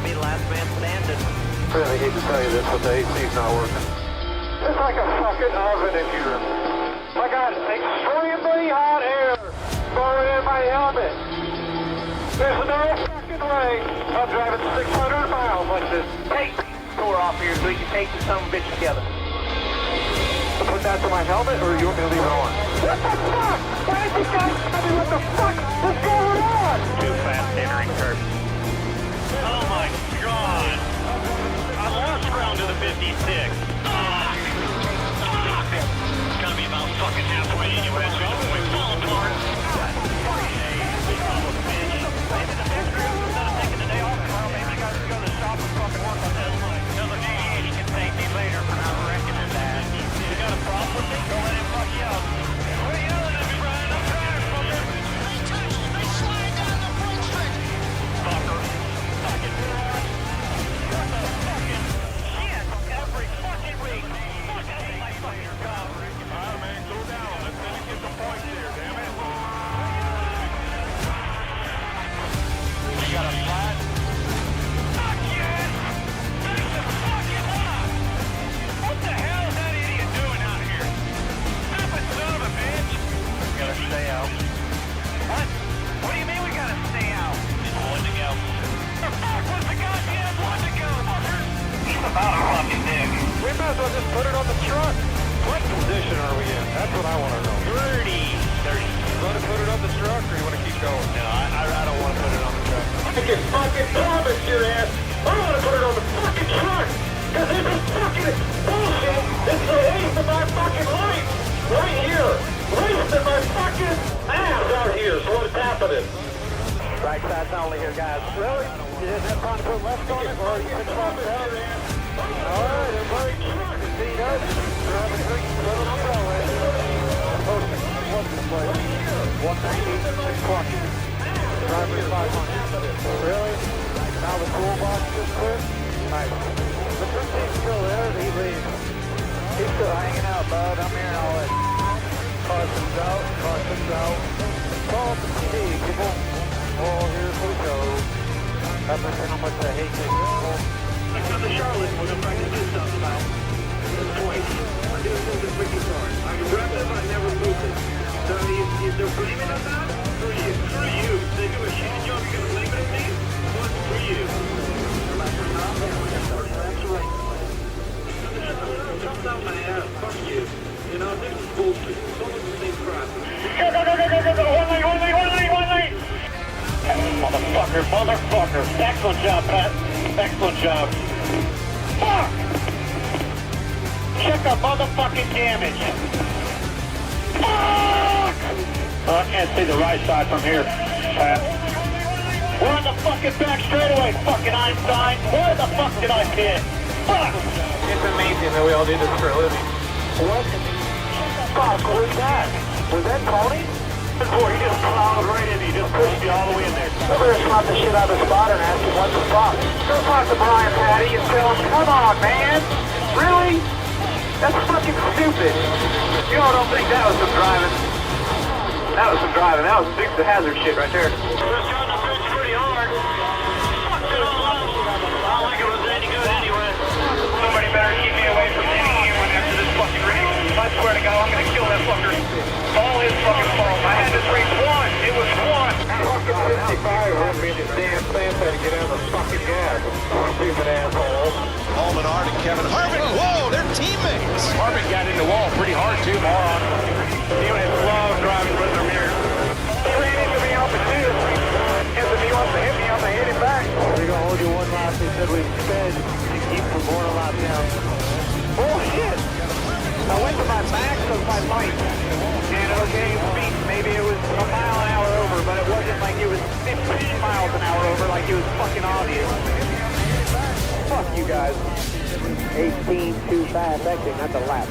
be the last man standing. Really hate to tell you this, but the AC's not working. It's like a fucking oven in here. I got extremely hot air blowing in my helmet. There's no fucking way I'm driving 600 miles like this. Take the door off here so you can take the son of a bitch together. To put that to my helmet, or you want me to leave it on? What the fuck? Why did you guys tell me what the fuck is going on? Too fast entering curve. Oh my god! I lost round to the 56. Fuck! It's gonna be about fucking halfway anyway, so we fall apart. Maybe the next group, instead of taking the day off tomorrow, maybe you guys can go to the shop and fucking work on that. Tell the DH can thank me later for not wrecking his ass. You got a problem with me? Go let him fuck you up. What are you yelling at me, Brian? I'm trying, fucker. They slide down the brake stick. Fucker. Fucking bitch. What the fucking shit every fucking week. Fuck, I hate my fucking job. Alright, man, go down. Let's finish get the points here, damn it. You got a flat? Fuck yes! Finish the fucking up! What the hell is that idiot doing out here? Stupid son of a bitch! Gotta stay out. What? What do you mean we gotta stay out? It's one to go. The fuck was the goddamn one to go, fucker? He's about a fucking dick. We might as well just put it on the truck. What position are we in? That's what I want to know. 30. You want to put it on the truck, or you want to keep going? No, I don't want to put it on the truck. I can fucking promise your ass, I want to put it on the fucking truck. Because this is fucking bullshit. It's the waste of my fucking life. Right here. Wasting my fucking ass out here. So what's happening? Right side's only here, guys. Really? You didn't have time to put left on it, or you can swap it out? Alright, everybody. See us. Grab a drink, put it on the road. Posting. What's this place? 190, 620. Driver 500. Really? Now the toolbox is clear? Nice. The truck team's still there, he leaves. He's still hanging out, bud. I'm hearing all that. Carson's out, Carson's out. Call up and see, come on. Oh, here's we go. I've been saying how much I hate this. Next time to Charlotte, we're gonna practice this stuff about this point. I didn't move this freaking car. I can grab it, but I never moved it. So is there blaming on that? For you. For you. They do a shitty job, you're gonna blame it on me? What's for you? That's right. Jump down my ass. Fuck you. You know, this is bullshit. It's almost the same crap. Go. One lane. Motherfucker. Excellent job, Pat. Excellent job. Fuck! Check the motherfucking damage. Fuck! Oh, I can't see the right side from here, Pat. We're on the fucking back straightaway, fucking Einstein. Where the fuck did I hit? Fuck! It's amazing that we all do this for a living. What? Fuck, who's that? Was that Tony? Boy, he just plowed right in. He just pushed you all the way in there. I better slap the shit out of the spotter and ask him what the fuck. Go talk to Brian Patty and tell him, come on, man. Really? That's fucking stupid. You know, I don't think that was some driving. That was some driving. That was big the hazard shit right there. It was trying to pitch pretty hard. Fuck this stuff. I don't think it was any good anyway. Somebody better keep me away from any human after this fucking race. I swear to God, I'm gonna kill that fucker. All his fucking fault. I had this race won. It was won. Fucking 55 won't be the damn thing to get out of the fucking gas. Stupid asshole. Allman Art and Kevin Harvick. Whoa, they're teammates. Harvick got in the wall pretty hard too, moron. He went slow driving with the mirror. He ran into me off the two. Guess if he wants to hit me, I'm gonna hit him back. We're gonna hold you one lap. They said we sped to keep from going a lap down. Bullshit! I went to my max of my bike. And okay, speed, maybe it was a mile an hour over, but it wasn't like it was 15 miles an hour over, like it was fucking obvious. Fuck you guys. 18 too fast, actually, not the lap.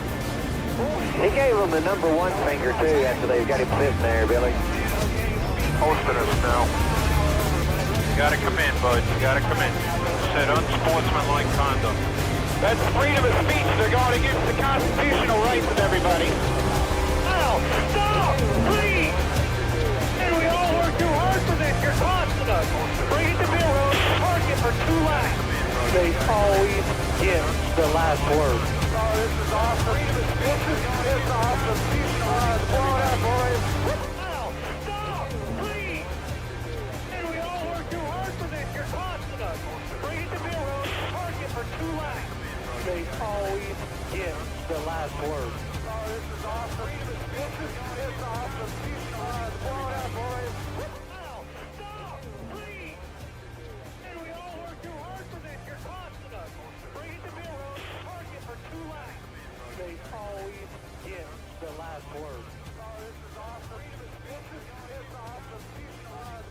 He gave him the number one finger too after they got him sitting there, Billy. Hosting us now. You gotta come in, bud. You gotta come in. Said unsportsmanlike conduct. That's freedom of speech. They're going against the constitutional rights of everybody. Now, stop! Please! And we all work too hard for this. You're costing us. Bring it to Bill Road. Park it for 2 laps. always get the last word. Oh, this is awesome. It's awesome. Blow it up, boys. Now, stop, please. And we all work too hard for this. You're costing us. Bring it to Bill Road. Park it for 2 laps. They always get the last word. Oh, this is awesome. It's awesome. Blow it up, boys. Now, stop, please. And we all work too hard for this. You're costing us. Bring it to Bill Road. Park it for 2 laps. They always get the last word. Oh, this is awesome. It's awesome.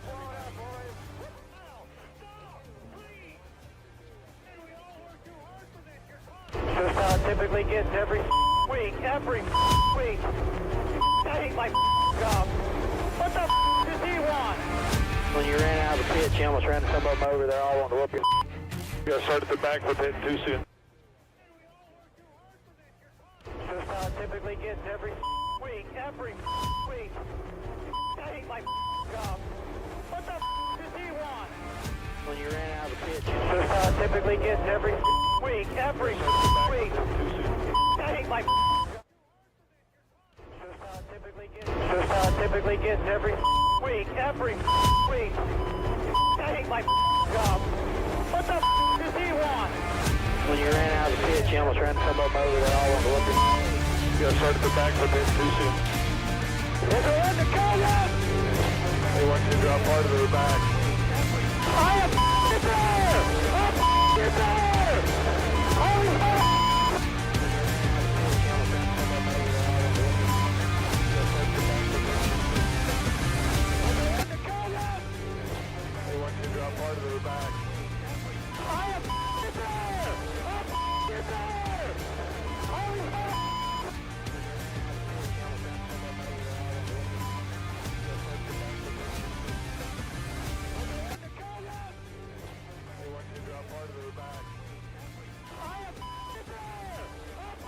Blow it up, boys. Now, stop, please. And we all work too hard for this. You're costing us. Just how it typically gets every week. I hate my job. What the does he want? When you ran out of the pit, you almost ran some of them over there all wanting to whoop you. You gotta start at the back with hitting too soon. Just how it typically gets every week. I hate my job. What the does he want? When you ran out of the pit, just how it typically gets every week. I hate my Just how it typically gets every week. I hate my job. What the does he want? When you ran out of the pit, you almost ran some of them over there all wanting to whoop you. You gotta start at the back with hitting too soon. There's a run to go yet. They want you to drop part of the back. I am there. I'm there. Holy They want you to drop part of the back. I am there. I'm there. Holy They want you to drop part of the back. I am there. I'm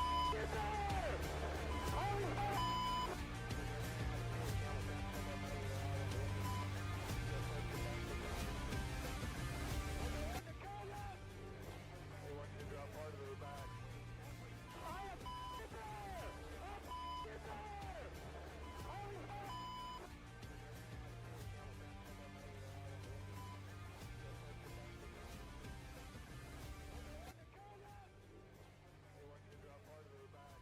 there. Holy They want you to drop part of the back. I am there. I'm there. Holy They want you to drop part of the back.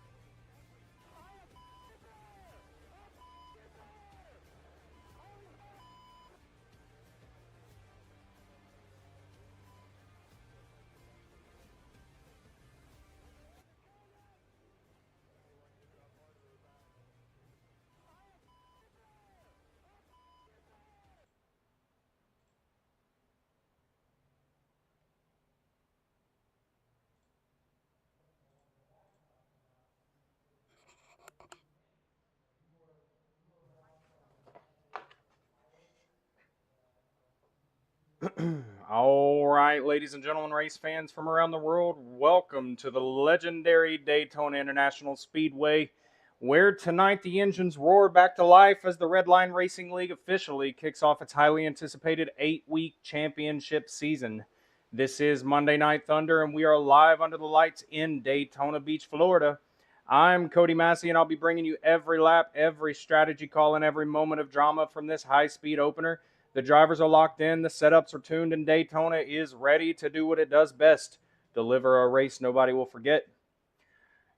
All right, ladies and gentlemen, race fans from around the world, welcome to the legendary Daytona International Speedway, where tonight the engines roar back to life as the Red Line Racing League officially kicks off its highly anticipated 8-week championship season. This is Monday Night Thunder, and we are live under the lights in Daytona Beach, Florida. I'm Cody Massey, and I'll be bringing you every lap, every strategy call, and every moment of drama from this high-speed opener. The drivers are locked in, the setups are tuned, and Daytona is ready to do what it does best, deliver a race nobody will forget.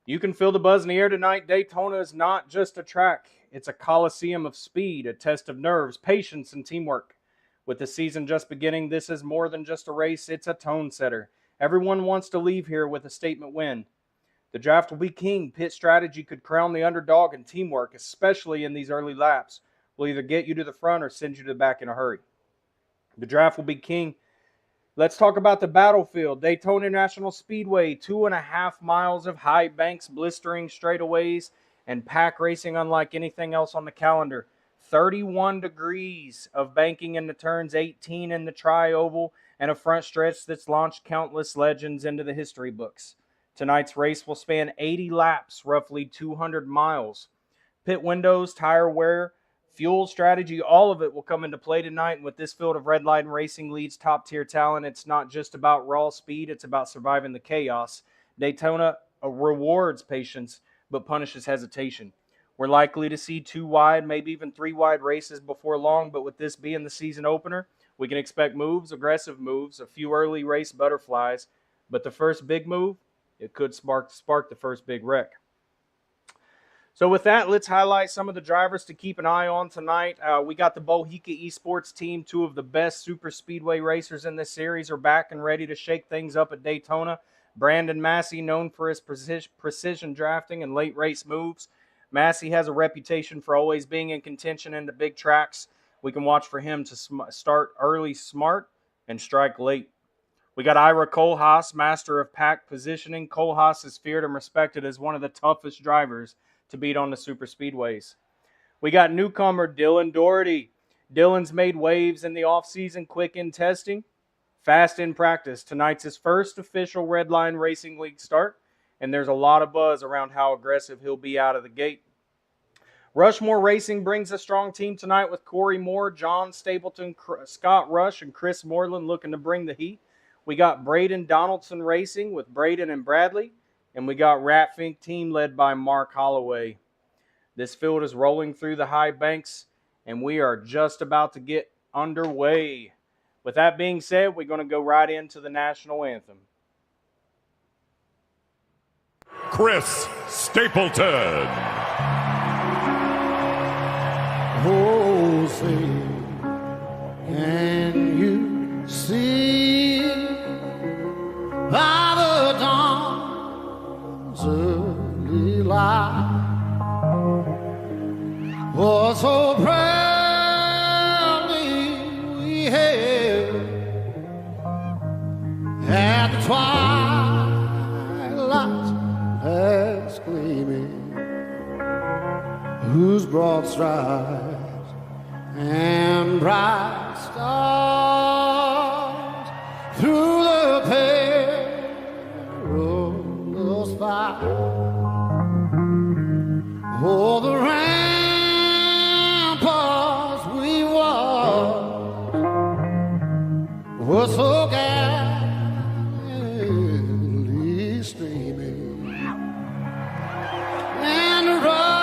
You can feel the buzz in the air tonight. Daytona is not just a track. It's a coliseum of speed, a test of nerves, patience, and teamwork. With the season just beginning, this is more than just a race. It's a tone setter. Everyone wants to leave here with a statement win. The draft will be king. Pit strategy could crown the underdog, and teamwork, especially in these early laps, will either get you to the front or send you to the back in a hurry. The draft will be king. Let's talk about the battlefield. Daytona International Speedway, 2.5 miles of high banks, blistering straightaways, and pack racing unlike anything else on the calendar. 31 degrees of banking in the turns, 18 in the tri-oval, and a front stretch that's launched countless legends into the history books. Tonight's race will span 80 laps, roughly 200 miles. Pit windows, tire wear, fuel strategy, all of it will come into play tonight. And with this field of Red Line Racing leads top-tier talent, it's not just about raw speed, it's about surviving the chaos. Daytona rewards patience, but punishes hesitation. We're likely to see 2 wide, maybe even 3 wide races before long, but with this being the season opener, we can expect moves, aggressive moves, a few early race butterflies, but the first big move, it could spark the first big wreck. So with that, let's highlight some of the drivers to keep an eye on tonight. We got the Bohica Esports team. 2 of the best super speedway racers in this series are back and ready to shake things up at Daytona. Brandon Massey, known for his precision drafting and late race moves. Massey has a reputation for always being in contention in the big tracks. We can watch for him to start early smart and strike late. We got Ira Kohlhaas, master of pack positioning. Kohlhaas is feared and respected as one of the toughest drivers to beat on the super speedways. We got newcomer Dylan Doherty. Dylan's made waves in the offseason, quick in testing, fast in practice. Tonight's his first official Red Line Racing League start, and there's a lot of buzz around how aggressive he'll be out of the gate. Rushmore Racing brings a strong team tonight with Corey Moore, John Stapleton, Scott Rush, and Chris Moreland looking to bring the heat. We got Braden Donaldson Racing with Braden and Bradley, and we got Ratfink team led by Mark Holloway. This field is rolling through the high banks, and we are just about to get underway. With that being said, we're going to go right into the national anthem. Chris Stapleton. Oh, say, can you see by the dawn's early light what so proudly we hailed at the twilight's last gleaming, whose broad stripes and bright stars through the perilous fight, oh, the ramparts we watched were so gallantly streaming, and the rockets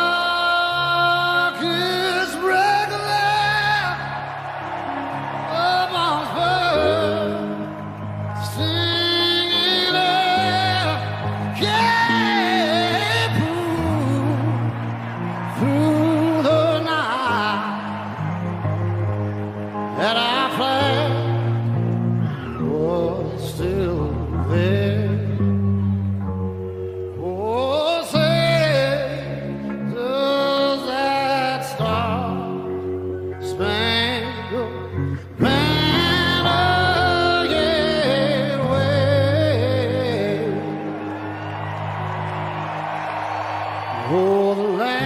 regular amongst birds singing out, yeah, through the night that our flag was still there. Oh, say, does that star-spangled banner yet wave? Oh, the land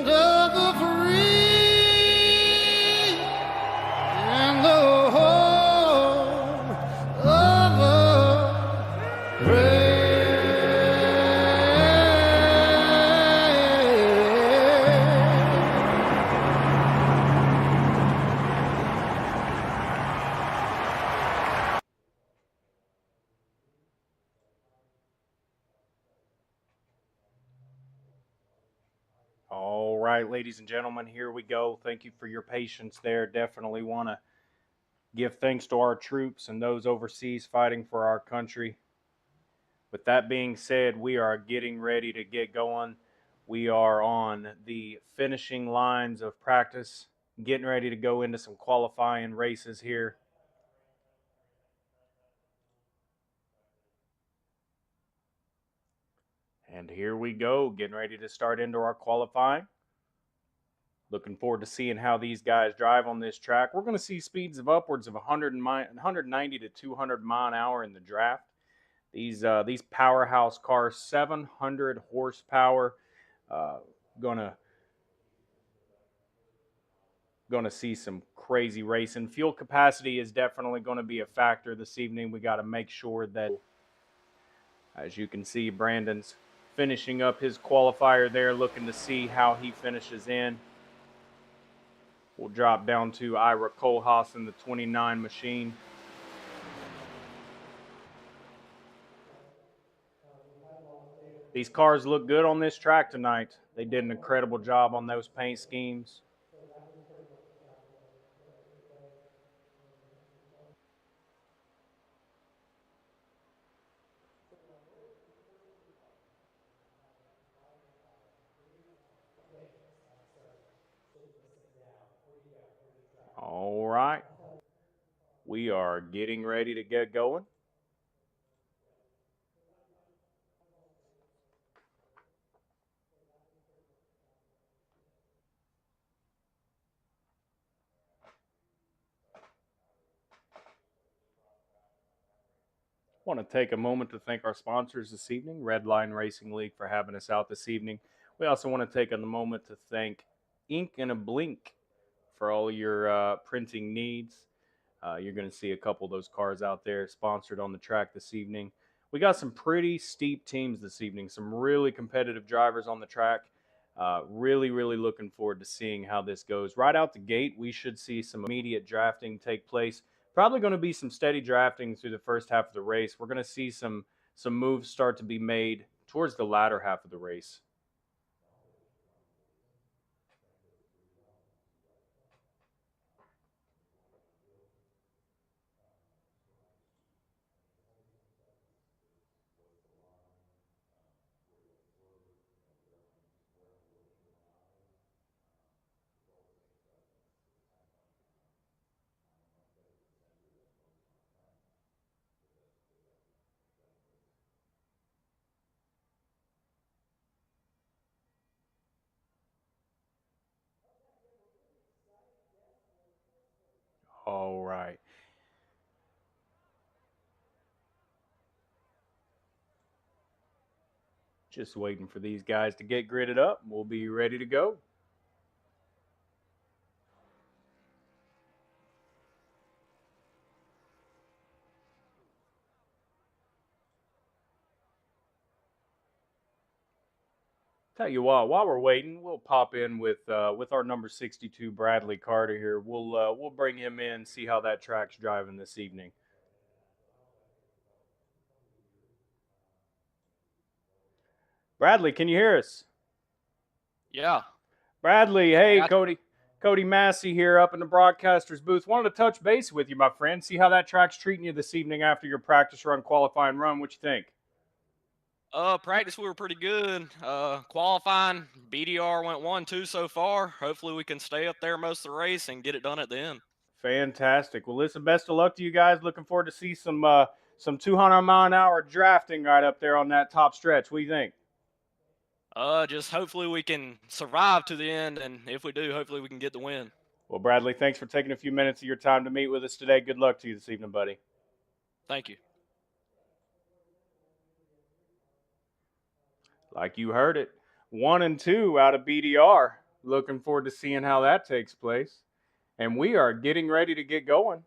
of the free and the home of the All right, ladies and gentlemen, here we go. Thank you for your patience there. Definitely want to give thanks to our troops and those overseas fighting for our country. With that being said, we are getting ready to get going. We are on the finishing lines of practice, getting ready to go into some qualifying races here. And here we go, getting ready to start into our qualifying. Looking forward to seeing how these guys drive on this track. We're going to see speeds of upwards of 190 to 200 mile an hour in the draft. These powerhouse cars, 700 horsepower. Gonna see some crazy racing. Fuel capacity is definitely going to be a factor this evening. We got to make sure that, as you can see, Brandon's finishing up his qualifier there, looking to see how he finishes in. We'll drop down to Ira Kohlhaas in the 29 machine. These cars look good on this track tonight. They did an incredible job on those paint schemes. All right. We are getting ready to get going. Want to take a moment to thank our sponsors this evening, Redline Racing League, for having us out this evening. We also want to take a moment to thank Ink and a Blink for all your printing needs. You're going to see a couple of those cars out there sponsored on the track this evening. We got some pretty steep teams this evening, some really competitive drivers on the track. Really looking forward to seeing how this goes. Right out the gate, we should see some immediate drafting take place. Probably going to be some steady drafting through the first half of the race. We're going to see some moves start to be made towards the latter half of the race. All right. Just waiting for these guys to get gridded up. We'll be ready to go. Tell you what, while we're waiting, we'll pop in with our number 62 Bradley Carter here. We'll bring him in, see how that track's driving this evening. Bradley, can you hear us? Yeah. Bradley, hey, Cody Massey here up in the broadcaster's booth. Wanted to touch base with you, my friend. See how that track's treating you this evening after your practice run, qualifying run. What you think? Practice we were pretty good. Qualifying, BDR went 1-2 so far. Hopefully we can stay up there most of the race and get it done at the end. Fantastic. Well, listen, best of luck to you guys. Looking forward to see some 200-mile-an-hour drafting right up there on that top stretch. What do you think? Just hopefully we can survive to the end, and if we do, hopefully we can get the win. Well, Bradley, thanks for taking a few minutes of your time to meet with us today. Good luck to you this evening, buddy. Thank you. Like you heard it, 1 and 2 out of BDR. Looking forward to seeing how that takes place. And we are getting ready to get going.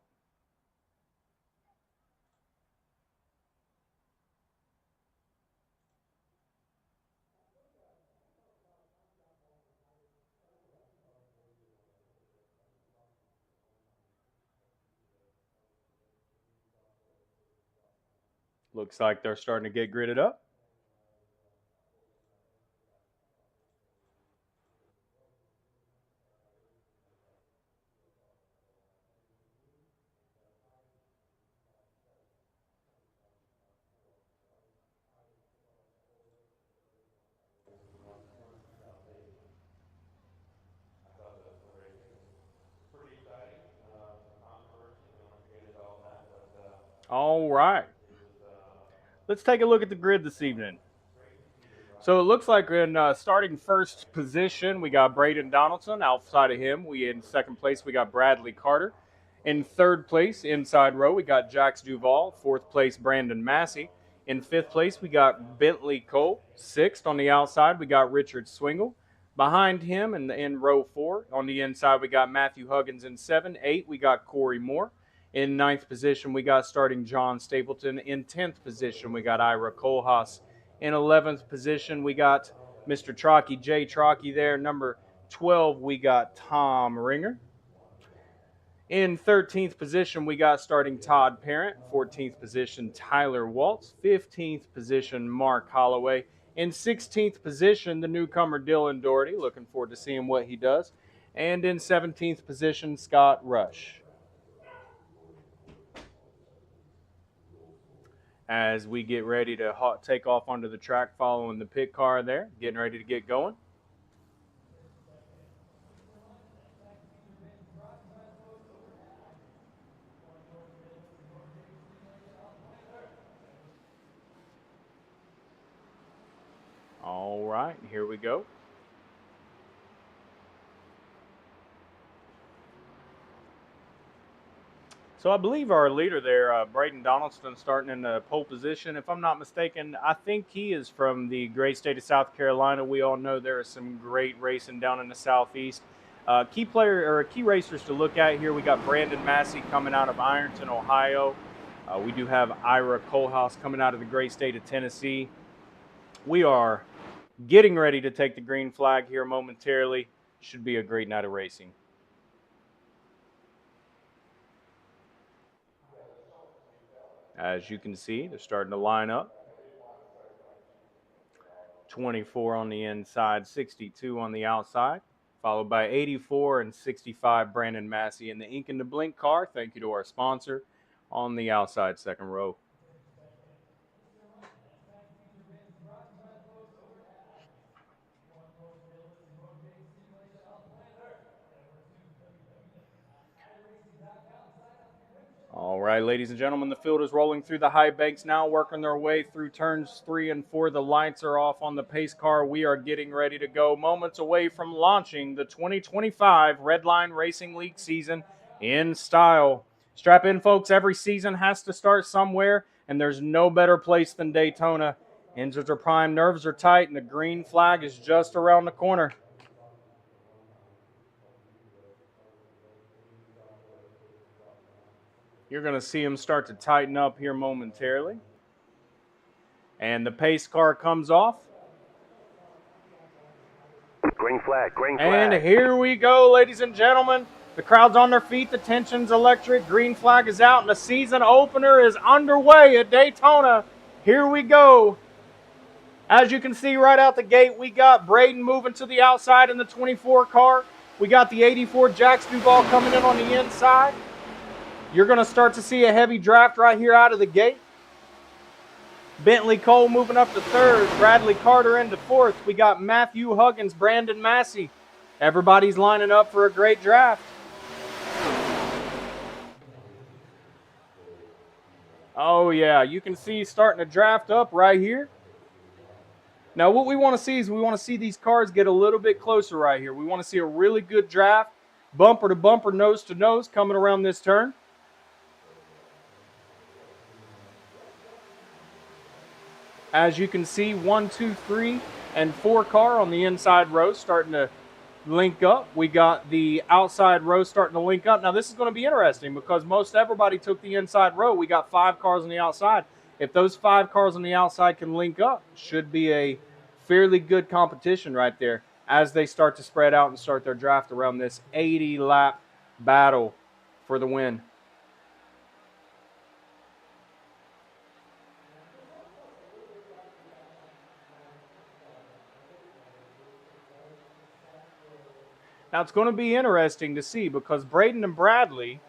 Looks like they're starting to get gridded up. All right. Let's take a look at the grid this evening. So it looks like in starting first position, we got Braden Donaldson. Outside of him, in second place, we got Bradley Carter. In third place, inside row, we got Jax Duval. Fourth place, Brandon Massey. In fifth place, we got Bentley Cole. Sixth on the outside, we got Richard Swingle. Behind him in row 4, on the inside, we got Matthew Huggins in 7. 8, we got Corey Moore. In 9th position, we got starting John Stapleton. In 10th position, we got Ira Kohlhaas. In 11th position, we got Mr. Trockey, Jay Trockey there. Number 12, we got Tom Ringer. In 13th position, we got starting Todd Parent. 14th position, Tyler Waltz. 15th position, Mark Holloway. In 16th position, the newcomer Dylan Doherty. Looking forward to seeing what he does. And in 17th position, Scott Rush. As we get ready to take off onto the track following the pit car there, getting ready to get going. All right, here we go. So I believe our leader there, Braden Donaldson, starting in the pole position. If I'm not mistaken, I think he is from the great state of South Carolina. We all know there is some great racing down in the southeast. Key racers to look at here. We got Brandon Massey coming out of Ironton, Ohio. We do have Ira Kohlhaas coming out of the great state of Tennessee. We are getting ready to take the green flag here momentarily. Should be a great night of racing. As you can see, they're starting to line up. 24 on the inside, 62 on the outside, followed by 84 and 65, Brandon Massey in the ink and the blink car. Thank you to our sponsor on the outside second row. All right, ladies and gentlemen, the field is rolling through the high banks now, working their way through turns 3 and 4. The lights are off on the pace car. We are getting ready to go, moments away from launching the 2025 Redline Racing League season in style. Strap in, folks. Every season has to start somewhere, and there's no better place than Daytona. Engines are prime, nerves are tight, and the green flag is just around the corner. You're going to see them start to tighten up here momentarily. And the pace car comes off. Green flag, green flag. And here we go, ladies and gentlemen. The crowd's on their feet. The tension's electric. Green flag is out, and the season opener is underway at Daytona. Here we go. As you can see right out the gate, we got Braden moving to the outside in the 24 car. We got the 84 Jax Duval coming in on the inside. You're going to start to see a heavy draft right here out of the gate. Bentley Cole moving up to third. Bradley Carter into fourth. We got Matthew Huggins, Brandon Massey. Everybody's lining up for a great draft. Oh, yeah. You can see starting to draft up right here. Now, what we want to see is we want to see these cars get a little bit closer right here. We want to see a really good draft. Bumper to bumper, nose to nose coming around this turn. As you can see, 1, 2, 3, and 4 car on the inside row starting to link up. We got the outside row starting to link up. Now, this is going to be interesting because most everybody took the inside row. We got 5 cars on the outside. If those 5 cars on the outside can link up, should be a fairly good competition right there as they start to spread out and start their draft around this 80-lap battle for the win. Now, it's going to be interesting to see because Braden and Bradley,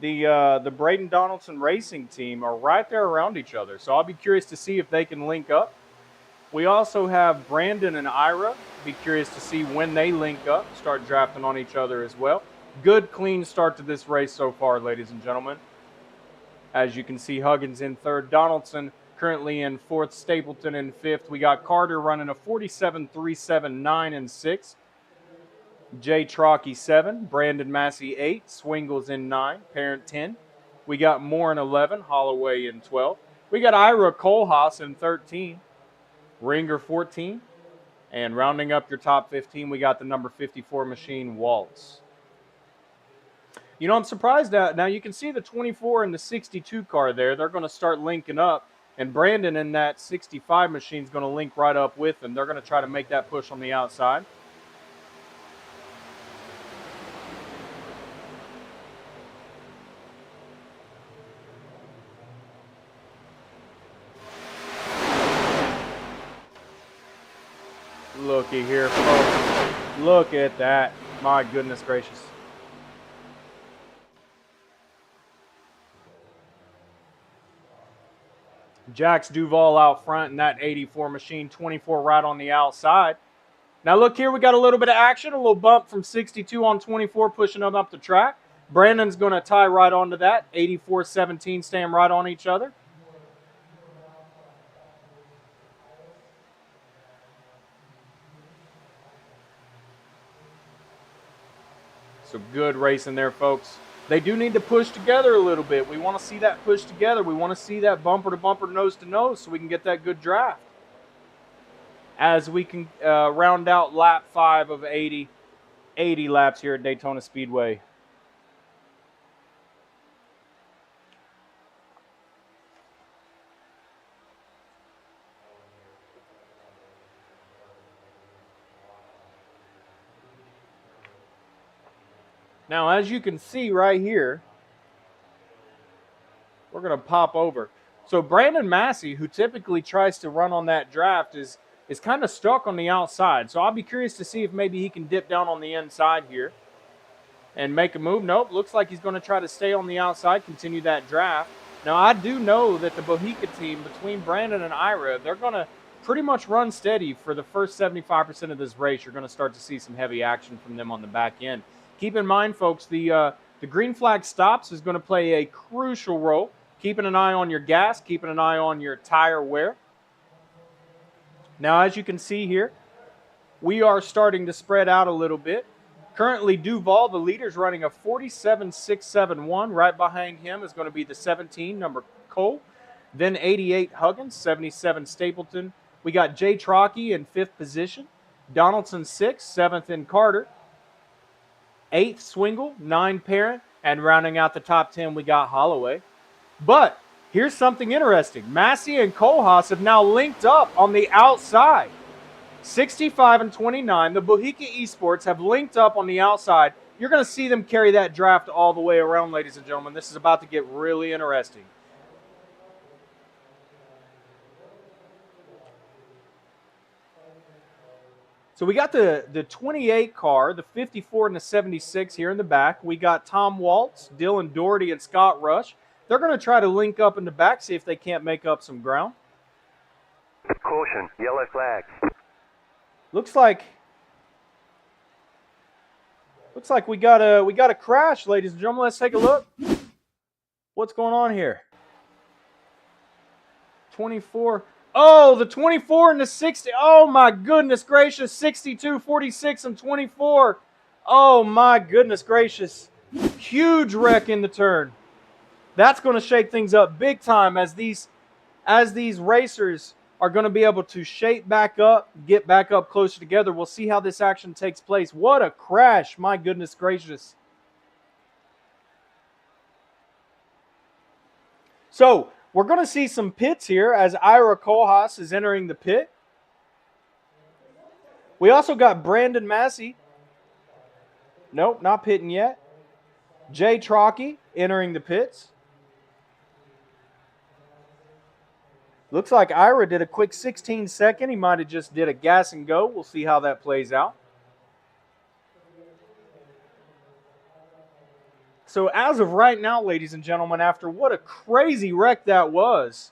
the Braden Donaldson Racing team, are right there around each other. So I'll be curious to see if they can link up. We also have Brandon and Ira. Be curious to see when they link up, start drafting on each other as well. Good, clean start to this race so far, ladies and gentlemen. As you can see, Huggins in third, Donaldson currently in fourth, Stapleton in fifth. We got Carter running a 47.379 in sixth. Jay Trockey 7, Brandon Massey 8, Swingles in 9, Parent 10. We got Moore in 11, Holloway in 12. We got Ira Kohlhaas in 13, Ringer 14. And rounding up your top 15, we got the number 54 machine, Waltz. You know, I'm surprised that now you can see the 24 and the 62 car there. They're going to start linking up And Brandon in that 65 machine is going to link right up with them. They're going to try to make that push on the outside. Looky here, folks. Look at that. My goodness gracious. Jax Duval out front in that 84 machine, 24 right on the outside. Now look here, we got a little bit of action, a little bump from 62 on 24 pushing them up the track. Brandon's going to tie right onto that, 84-17 staying right on each other. So good racing there, folks. They do need to push together a little bit. We want to see that push together. We want to see that bumper to bumper, nose to nose, so we can get that good draft. As we can round out lap 5 of 80 laps here at Daytona Speedway. Now, as you can see right here, we're going to pop over. So Brandon Massey, who typically tries to run on that draft, is kind of stuck on the outside. So I'll be curious to see if maybe he can dip down on the inside here and make a move. Nope, looks like he's going to try to stay on the outside, continue that draft. Now, I do know that the Bohica team, between Brandon and Ira, they're going to pretty much run steady for the first 75% of this race. You're going to start to see some heavy action from them on the back end. Keep in mind, folks, the green flag stops is going to play a crucial role. Keeping an eye on your gas, keeping an eye on your tire wear. Now, as you can see here, we are starting to spread out a little bit. Currently, Duval, the leader, is running a 47.671. Right behind him is going to be the 17, number Cole. Then 88, Huggins. 77, Stapleton. We got Jay Trockey in 5th position. Donaldson 6th, 7th in Carter. 8th, Swingle. 9, Parent. And rounding out the top 10, we got Holloway. But here's something interesting. Massey and Kohlhaas have now linked up on the outside. 65 and 29, the Bohica Esports have linked up on the outside. You're going to see them carry that draft all the way around, ladies and gentlemen. This is about to get really interesting. So we got the 28 car, the 54 and the 76 here in the back. We got Tom Waltz, Dylan Doherty, and Scott Rush. They're going to try to link up in the back, see if they can't make up some ground. Caution, yellow flags. Looks like we got a crash, ladies and gentlemen. Let's take a look. What's going on here? 24. Oh, the 24 and the 60. Oh my goodness gracious. 62, 46, and 24. Oh my goodness gracious. Huge wreck in the turn. That's going to shake things up big time as these racers are going to be able to shape back up, get back up closer together. We'll see how this action takes place. What a crash. My goodness gracious. So, we're going to see some pits here as Ira Kohlhaas is entering the pit. We also got Brandon Massey. Nope, not pitting yet. Jay Trockey entering the pits. Looks like Ira did a quick 16-second. He might have just did a gas and go. We'll see how that plays out. So as of right now, ladies and gentlemen, after what a crazy wreck that was,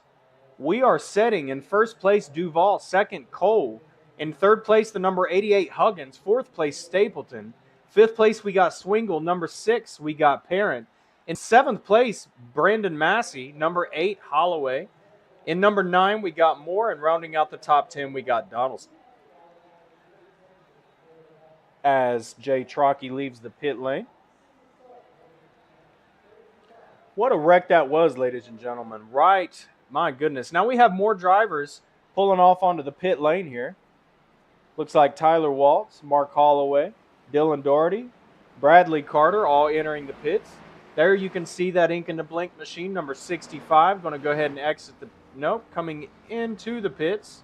we are setting in first place Duval, second Cole. In third place, the number 88 Huggins. Fourth place, Stapleton. Fifth place, we got Swingle. Number 6, we got Parent. In seventh place, Brandon Massey. Number 8, Holloway. In number 9, we got Moore, and rounding out the top 10, we got Donaldson. As Jay Trockey leaves the pit lane. What a wreck that was, ladies and gentlemen. Right, my goodness. Now we have more drivers pulling off onto the pit lane here. Looks like Tyler Waltz, Mark Holloway, Dylan Doherty, Bradley Carter all entering the pits. There you can see that ink and the blink machine, number 65, going to go ahead and exit the nope, coming into the pits.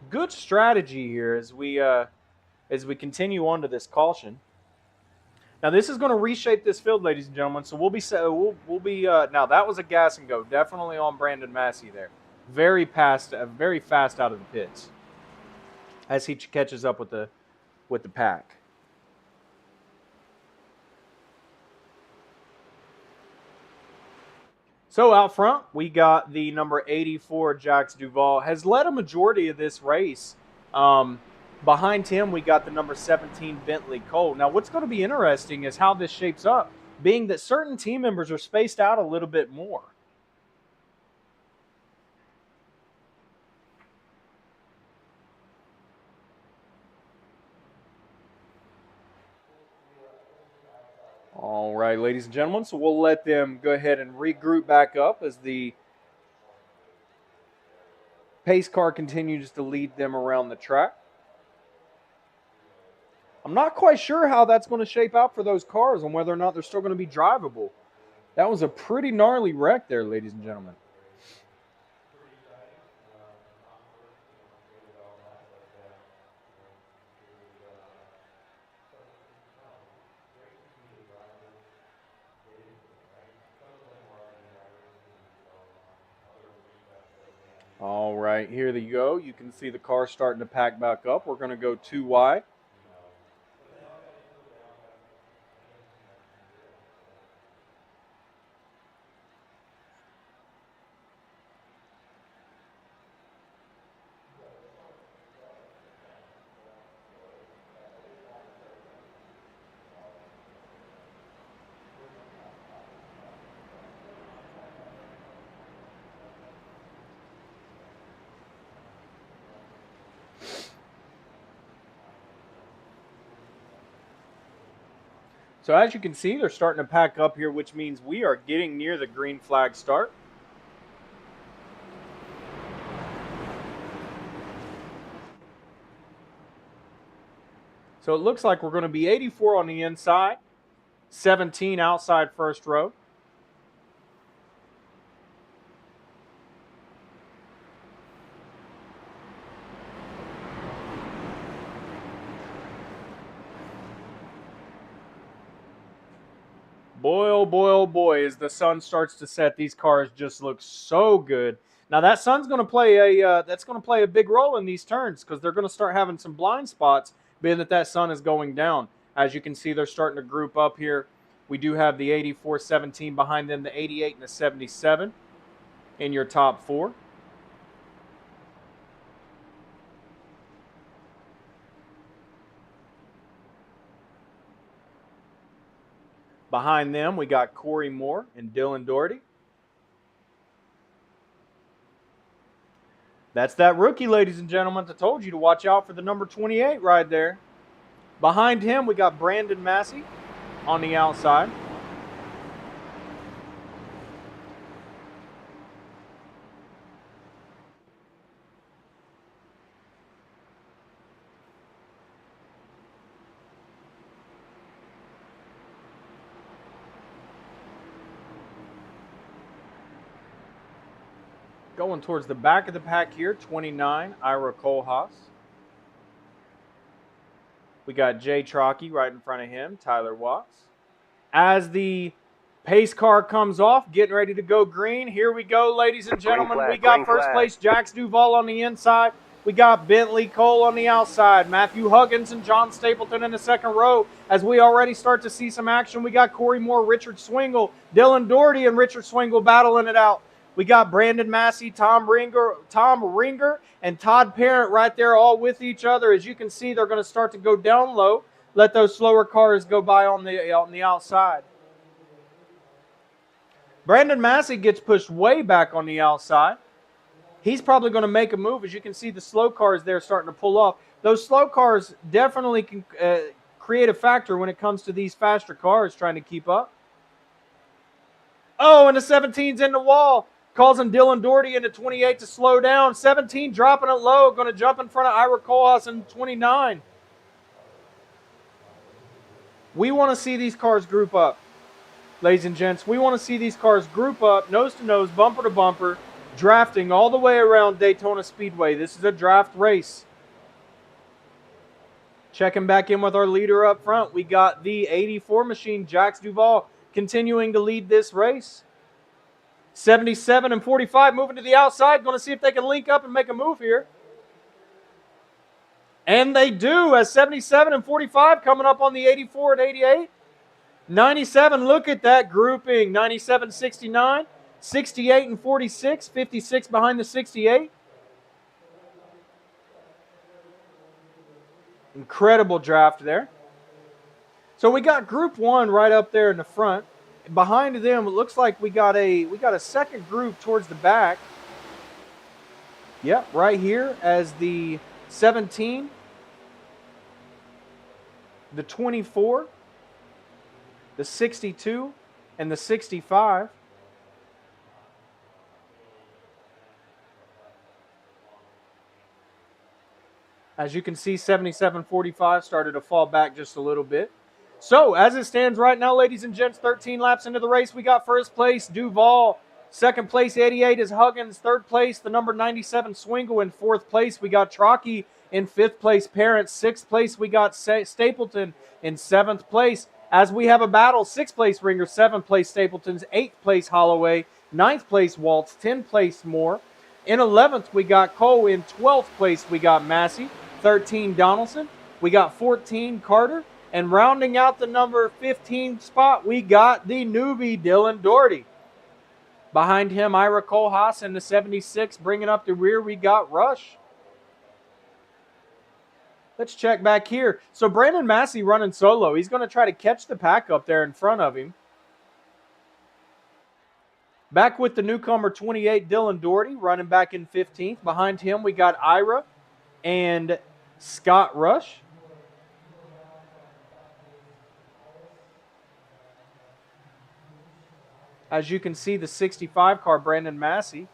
Good strategy here as we continue on to this caution. Now this is going to reshape this field, ladies and gentlemen. So we'll be now that was a gas and go, definitely on Brandon Massey there. Very fast out of the pits as he catches up with the pack. So out front, we got the number 84, Jax Duvall, has led a majority of this race. Behind him, we got the number 17, Bentley Cole. Now, what's going to be interesting is how this shapes up, being that certain team members are spaced out a little bit more. All right, ladies and gentlemen, so we'll let them go ahead and regroup back up as the pace car continues to lead them around the track. I'm not quite sure how that's going to shape out for those cars and whether or not they're still going to be drivable. That was a pretty gnarly wreck there, ladies and gentlemen. All right, here they go. You can see the car starting to pack back up. We're going to go 2 wide. So as you can see, they're starting to pack up here, which means we are getting near the green flag start. So it looks like we're going to be 84 on the inside, 17 outside first row. Boy, oh boy, oh boy, as the sun starts to set, these cars just look so good. Now that sun's going to play a big role in these turns because they're going to start having some blind spots, being that sun is going down. As you can see, they're starting to group up here. We do have the 84, 17 behind them, the 88 and the 77 in your top 4. Behind them, we got Corey Moore and Dylan Doherty. That's that rookie, ladies and gentlemen. I told you to watch out for the number 28 right there. Behind him, we got Brandon Massey on the outside. Going towards the back of the pack here, 29, Ira Kohlhaas. We got Jay Trockey right in front of him, Tyler Watts. As the pace car comes off, getting ready to go green. Here we go, ladies and gentlemen. We got first place Jax Duvall on the inside. We got Bentley Cole on the outside. Matthew Huggins and John Stapleton in the second row. As we already start to see some action, we got Corey Moore, Richard Swingle, Dylan Doherty, and Richard Swingle battling it out. We got Brandon Massey, Tom Ringer, and Todd Parent right there all with each other. As you can see, they're going to start to go down low. Let those slower cars go by on the outside. Brandon Massey gets pushed way back on the outside. He's probably going to make a move. As you can see, the slow cars there starting to pull off. Those slow cars definitely can create a factor when it comes to these faster cars trying to keep up. Oh, and the 17's in the wall. Causing Dylan Doherty into 28 to slow down. 17 dropping it low. Going to jump in front of Ira Kohlhaas in 29. We want to see these cars group up. Ladies and gents, we want to see these cars group up, nose to nose, bumper to bumper. drafting all the way around Daytona Speedway. This is a draft race. Checking back in with our leader up front, we got the 84 machine, Jax Duval, continuing to lead this race. 77 and 45 moving to the outside. Going to see if they can link up and make a move here. And they do, as 77 and 45 coming up on the 84 and 88. 97, look at that grouping. 97, 69, 68 and 46, 56 behind the 68. Incredible draft there. So we got Group 1 right up there in the front. Behind them, it looks like we got a second group towards the back. Yep, right here as the 17, the 24, the 62, and the 65. As you can see, 77.45 started to fall back just a little bit. So, as it stands right now, ladies and gents, 13 laps into the race, we got first place, Duval. Second place, 88 is Huggins. Third place, the number 97, Swingle. In fourth place, we got Trockey. In fifth place, Parent. Sixth place, we got Stapleton. In seventh place, as we have a battle, sixth place, Ringer. Seventh place, Stapleton's. Eighth place, Holloway. Ninth place, Waltz. 10th place, Moore. In 11th, we got Cole. In 12th place, we got Massey. 13, Donaldson. We got 14, Carter. And rounding out the number 15 spot, we got the newbie, Dylan Doherty. Behind him, Ira Kohlhaas in the 76. Bringing up the rear, we got Rush. Let's check back here. So Brandon Massey running solo. He's going to try to catch the pack up there in front of him. Back with the newcomer 28, Dylan Doherty, running back in 15th. Behind him, we got Ira and Scott Rush. As you can see, the 65 car, Brandon Massey.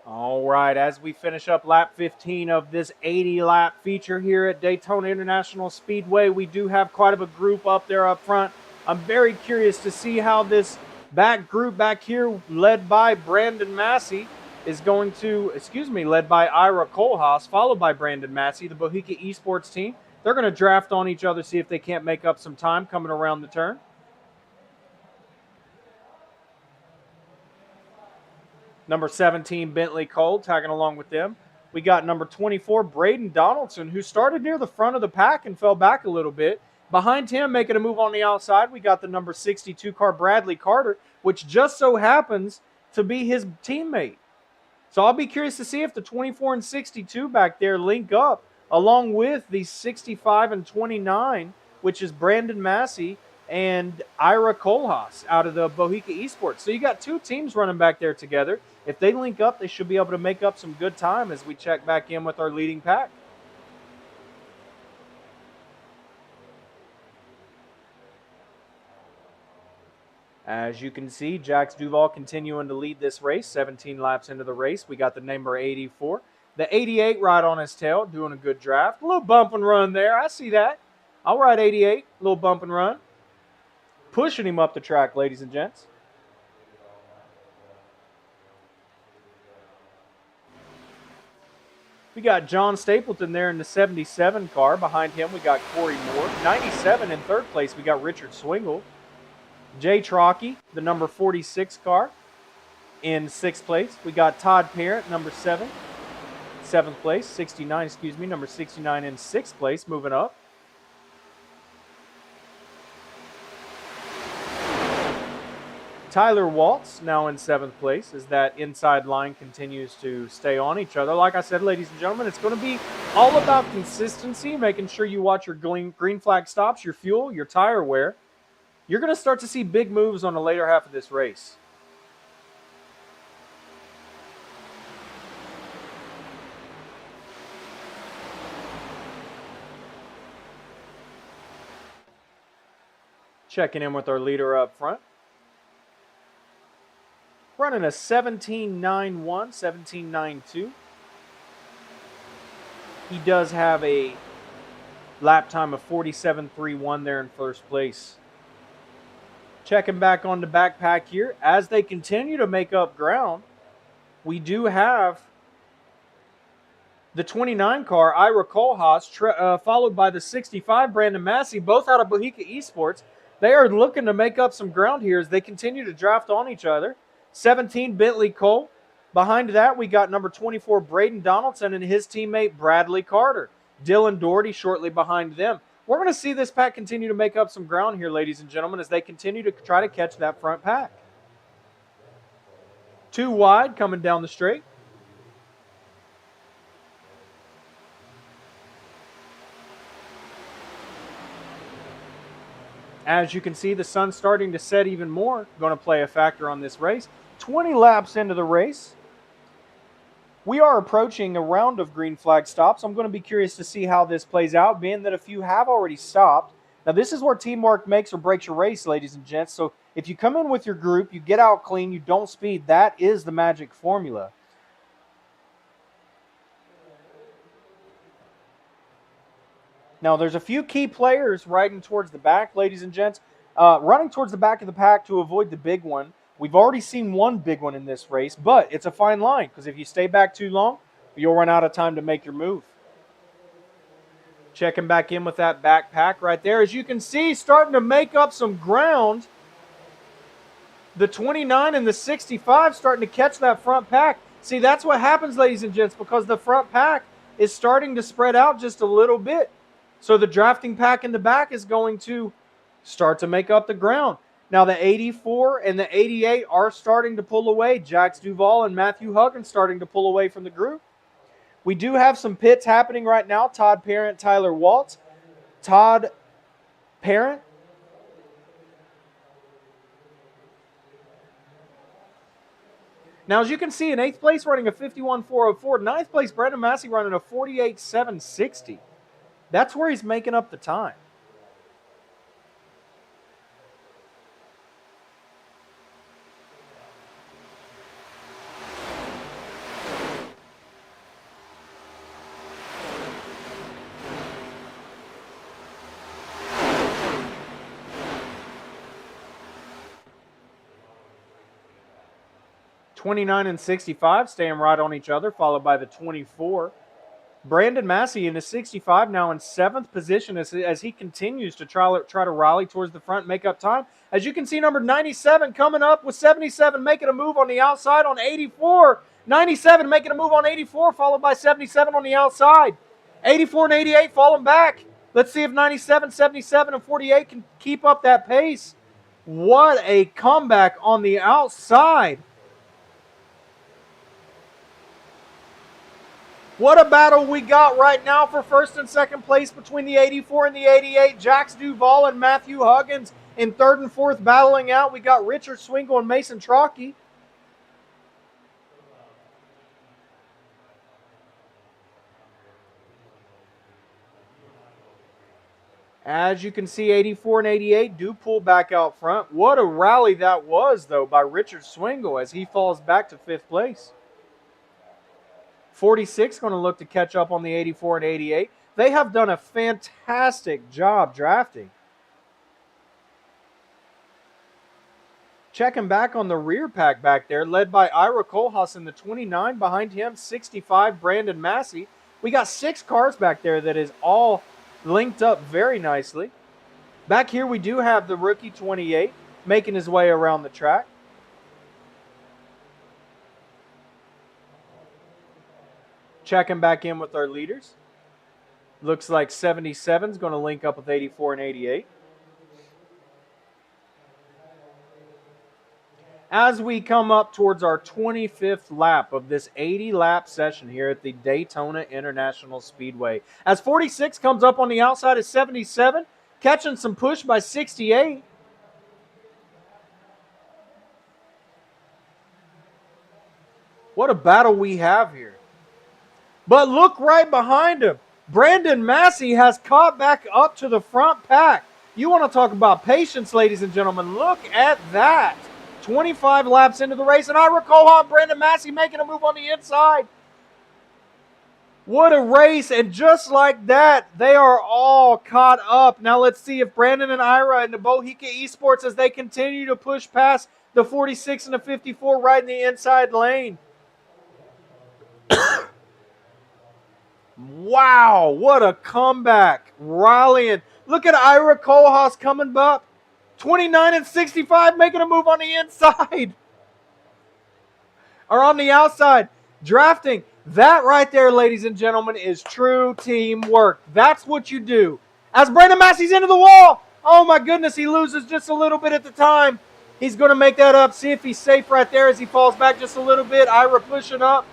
All right, as we finish up lap 15 of this 80-lap feature here at Daytona International Speedway, we do have quite a group up there up front. I'm very curious to see how this back group back here, led by Brandon Massey, is going to, led by Ira Kohlhaas, followed by Brandon Massey, the Bohica Esports team. They're going to draft on each other, see if they can't make up some time coming around the turn. Number 17, Bentley Cole, tagging along with them. We got number 24, Braden Donaldson, who started near the front of the pack and fell back a little bit. Behind him, making a move on the outside, we got the number 62 car, Bradley Carter, which just so happens to be his teammate. So I'll be curious to see if the 24 and 62 back there link up, along with the 65 and 29, which is Brandon Massey and Ira Kohlhaas out of the Bohica Esports. So you got two teams running back there together. If they link up, they should be able to make up some good time as we check back in with our leading pack. As you can see, Jax Duval continuing to lead this race, 17 laps into the race. We got the number 84. The 88 right on his tail, doing a good draft. A little bump and run there, I see that. All right, 88, a little bump and run. Pushing him up the track, ladies and gents. We got John Stapleton there in the 77 car. Behind him, we got Corey Moore. 97 in third place, we got Richard Swingle. Jay Trockey, the number 46 car, in sixth place. We got Todd Parent, number 7. Seventh place, 69, number 69 in sixth place, moving up. Tyler Waltz now in 7th place as that inside line continues to stay on each other. Like I said, ladies and gentlemen, it's going to be all about consistency, making sure you watch your green flag stops, your fuel, your tire wear. You're going to start to see big moves on the later half of this race. Checking in with our leader up front. Running a 17.91, 17.92. He does have a lap time of 47.31 there in first place. Checking back on the backpack here. As they continue to make up ground, we do have the 29 car, Ira Kohlhaas, followed by the 65, Brandon Massey, both out of Bohica Esports. They are looking to make up some ground here as they continue to draft on each other. 17, Bentley Cole. Behind that, we got number 24, Braden Donaldson, and his teammate, Bradley Carter. Dylan Doherty shortly behind them. We're going to see this pack continue to make up some ground here, ladies and gentlemen, as they continue to try to catch that front pack. 2 wide coming down the straight. As you can see, the sun's starting to set even more. Going to play a factor on this race. 20 laps into the race. We are approaching a round of green flag stops. I'm going to be curious to see how this plays out, being that a few have already stopped. Now, this is where teamwork makes or breaks your race, ladies and gents. So if you come in with your group, you get out clean, you don't speed, that is the magic formula. Now, there's a few key players riding towards the back, ladies and gents. Running towards the back of the pack to avoid the big one. We've already seen one big one in this race, but it's a fine line because if you stay back too long, you'll run out of time to make your move. Checking back in with that backpack right there. As you can see, starting to make up some ground. The 29 and the 65 starting to catch that front pack. See, that's what happens, ladies and gents, because the front pack is starting to spread out just a little bit. So the drafting pack in the back is going to start to make up the ground. Now the 84 and the 88 are starting to pull away. Jax Duvall and Matthew Huggins starting to pull away from the group. We do have some pits happening right now. Todd Parent, Tyler Waltz. Todd Parent. Now, as you can see, in 8th place running a 51.404. 9th place, Brandon Massey running a 48.760. That's where he's making up the time. '29 and 65 staying right on each other, followed by the 24. Brandon Massey in the 65 now in 7th position as he continues to try to rally towards the front, make up time. As you can see, number 97 coming up with 77, making a move on the outside on 84. 97 making a move on 84, followed by 77 on the outside. 84 and 88 falling back. Let's see if 97, 77, and 48 can keep up that pace. What a comeback on the outside. What a battle we got right now for first and second place between the 84 and the 88. Jax Duvall and Matthew Huggins in 3rd and 4th battling out. We got Richard Swingle and Mason Trocchi. As you can see, 84 and 88 do pull back out front. What a rally that was, though, by Richard Swingle as he falls back to 5th place. 46 going to look to catch up on the 84 and 88. They have done a fantastic job drafting. Checking back on the rear pack back there, led by Ira Kohlhaas in the 29. Behind him, 65, Brandon Massey. We got 6 cars back there that is all linked up very nicely. Back here we do have the rookie 28 making his way around the track. Checking back in with our leaders. Looks like 77 is going to link up with 84 and 88. as we come up towards our 25th lap of this 80-lap session here at the Daytona International Speedway. As 46 comes up on the outside of 77, catching some push by 68. What a battle we have here. But look right behind him. Brandon Massey has caught back up to the front pack. You want to talk about patience, ladies and gentlemen. Look at that. 25 laps into the race, and I recall Brandon Massey making a move on the inside. What a race, and just like that, they are all caught up. Now let's see if Brandon and Ira and the Bohica Esports, as they continue to push past the 46 and the 54 right in the inside lane. Wow, what a comeback. Rallying. Look at Ira Kohlhaas coming up. 29 and 65 making a move on the inside. Or on the outside. Drafting. That right there, ladies and gentlemen, is true teamwork. That's what you do. As Brandon Massey's into the wall. Oh my goodness, he loses just a little bit at the time. He's going to make that up. See if he's safe right there as he falls back just a little bit. Ira pushing up.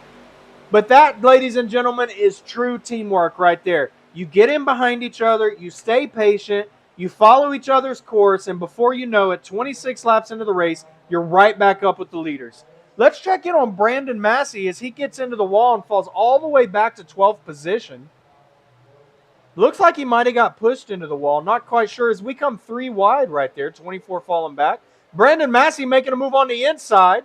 But that, ladies and gentlemen, is true teamwork right there. You get in behind each other. You stay patient. You follow each other's course, and before you know it, 26 laps into the race, you're right back up with the leaders. Let's check in on Brandon Massey as he gets into the wall and falls all the way back to 12th position. Looks like he might have got pushed into the wall. Not quite sure as we come 3 wide right there, 24 falling back. Brandon Massey making a move on the inside,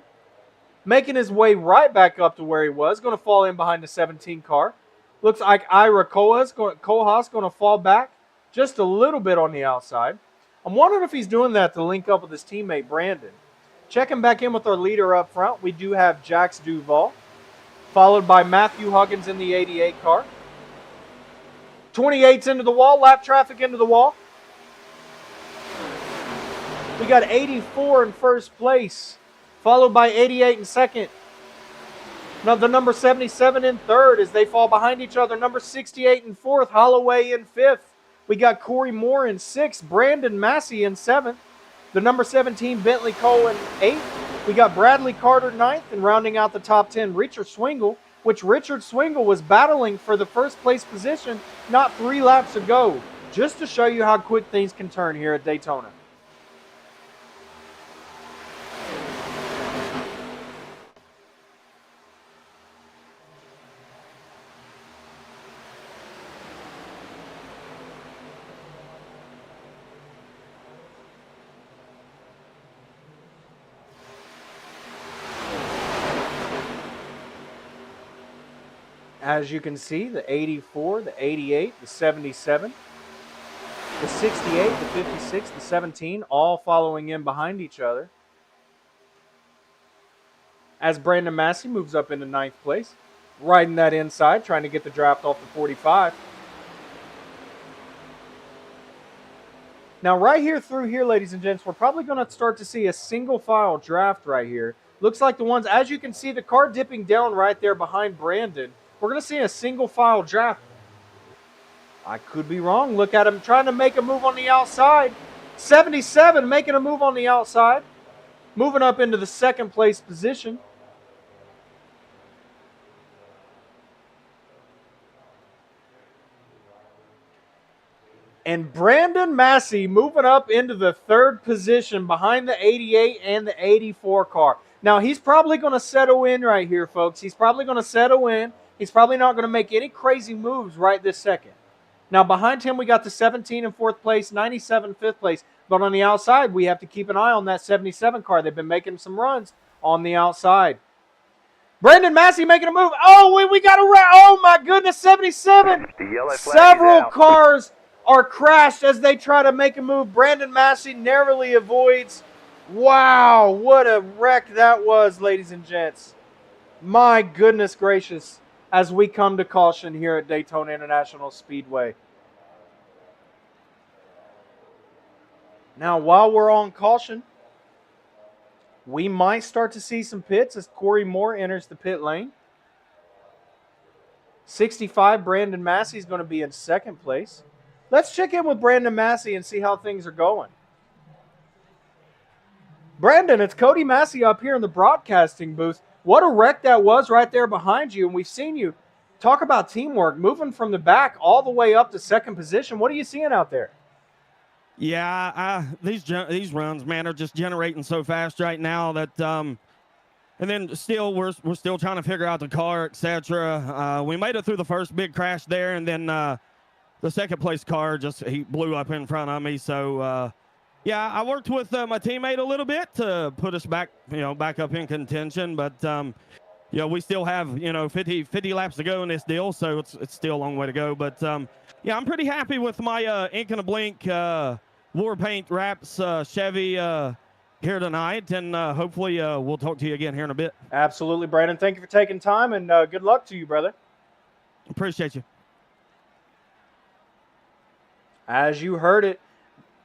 making his way right back up to where he was. Going to fall in behind the 17 car. Looks like Ira Kohlhaas going to fall back just a little bit on the outside. I'm wondering if he's doing that to link up with his teammate Brandon. Checking back in with our leader up front, we do have Jax Duval, followed by Matthew Huggins in the 88 car. 28's into the wall, lap traffic into the wall. We got 84 in first place, followed by 88 in second. Now the number 77 in third as they fall behind each other. Number 68 in fourth, Holloway in fifth. We got Corey Moore in sixth, Brandon Massey in seventh. The number 17, Bentley Cole in eighth. We got Bradley Carter ninth, and rounding out the top 10, Richard Swingle, which Richard Swingle was battling for the first place position not 3 laps ago. Just to show you how quick things can turn here at Daytona. As you can see, the 84, the 88, the 77, the 68, the 56, the 17, all following in behind each other. As Brandon Massey moves up into 9th place, riding that inside, trying to get the draft off the 45. Now right here through here, ladies and gents, we're probably going to start to see a single file draft right here. Looks like the ones, as you can see, the car dipping down right there behind Brandon. We're going to see a single file draft. I could be wrong. Look at him trying to make a move on the outside. 77 making a move on the outside. Moving up into the 2nd place position. And Brandon Massey moving up into the 3rd position behind the 88 and the 84 car. Now, he's probably going to settle in right here, folks. He's probably going to settle in. He's probably not going to make any crazy moves right this second. Now, behind him, we got the 17 in 4th place, 97 5th place. But on the outside, we have to keep an eye on that 77 car. They've been making some runs on the outside. Brandon Massey making a move. Oh, we got a oh my goodness, 77. Several cars are crashed as they try to make a move. Brandon Massey narrowly avoids. Wow, what a wreck that was, ladies and gents. My goodness gracious. As we come to caution here at Daytona International Speedway. Now, while we're on caution, we might start to see some pits as Corey Moore enters the pit lane. 65, Brandon Massey is going to be in 2nd place. Let's check in with Brandon Massey and see how things are going. Brandon, it's Cody Massey up here in the broadcasting booth. What a wreck that was right there behind you, and we've seen you talk about teamwork, moving from the back all the way up to second position. What are you seeing out there? Yeah, these runs, man, are just generating so fast right now that and then still we're still trying to figure out the car, etc. We made it through the first big crash there, and then the second place car he blew up in front of me. So yeah, I worked with my teammate a little bit to put us back up in contention, but we still have 50 laps to go in this deal, so it's still a long way to go. But yeah, I'm pretty happy with my Ink and a Blink war paint wraps Chevy here tonight, and hopefully we'll talk to you again here in a bit. Absolutely, Brandon. Thank you for taking time, and good luck to you, brother. Appreciate you. As you heard it,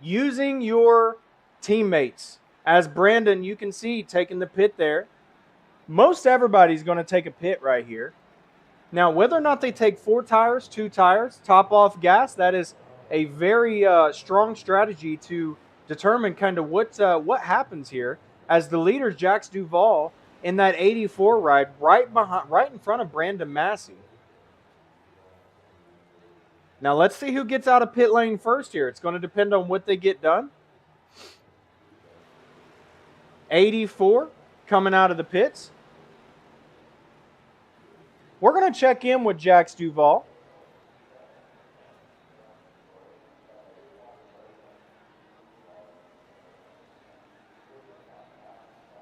using your teammates. As Brandon, you can see, taking the pit there. Most everybody's going to take a pit right here. Now, whether or not they take 4 tires, 2 tires, top off gas, that is a very strong strategy to determine kind of what happens here. As the leader, Jax Duvall, in that 84 ride, right in front of Brandon Massey. Now, let's see who gets out of pit lane first here. It's going to depend on what they get done. 84 coming out of the pits. We're going to check in with Jax Duvall.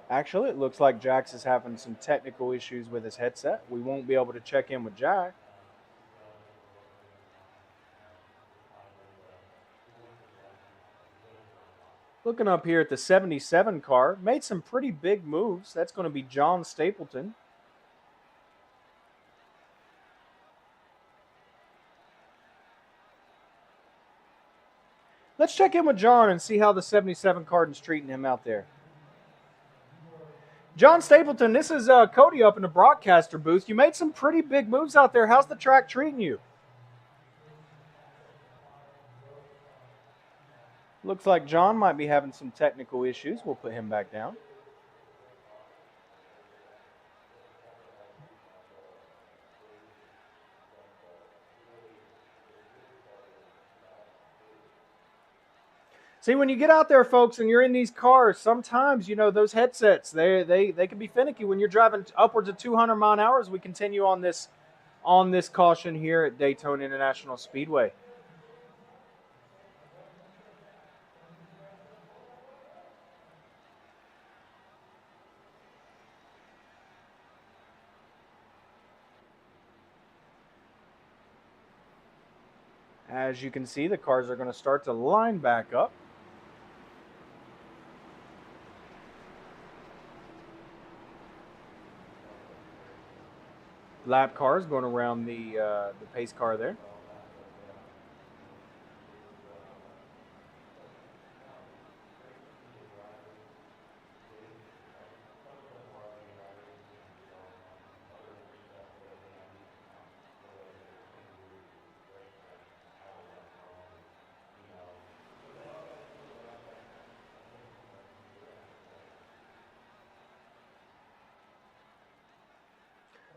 Actually, it looks like Jax is having some technical issues with his headset. We won't be able to check in with Jax. Looking up here at the 77 car, made some pretty big moves. That's going to be John Stapleton. Let's check in with John and see how the 77 car is treating him out there. John Stapleton, this is Cody up in the broadcaster booth. You made some pretty big moves out there. How's the track treating you? Looks like John might be having some technical issues. We'll put him back down. See, when you get out there, folks, and you're in these cars, sometimes, those headsets, they can be finicky. When you're driving upwards of 200 mile an hour, as we continue on this caution here at Daytona International Speedway. As you can see, the cars are going to start to line back up. Lap cars going around the pace car there.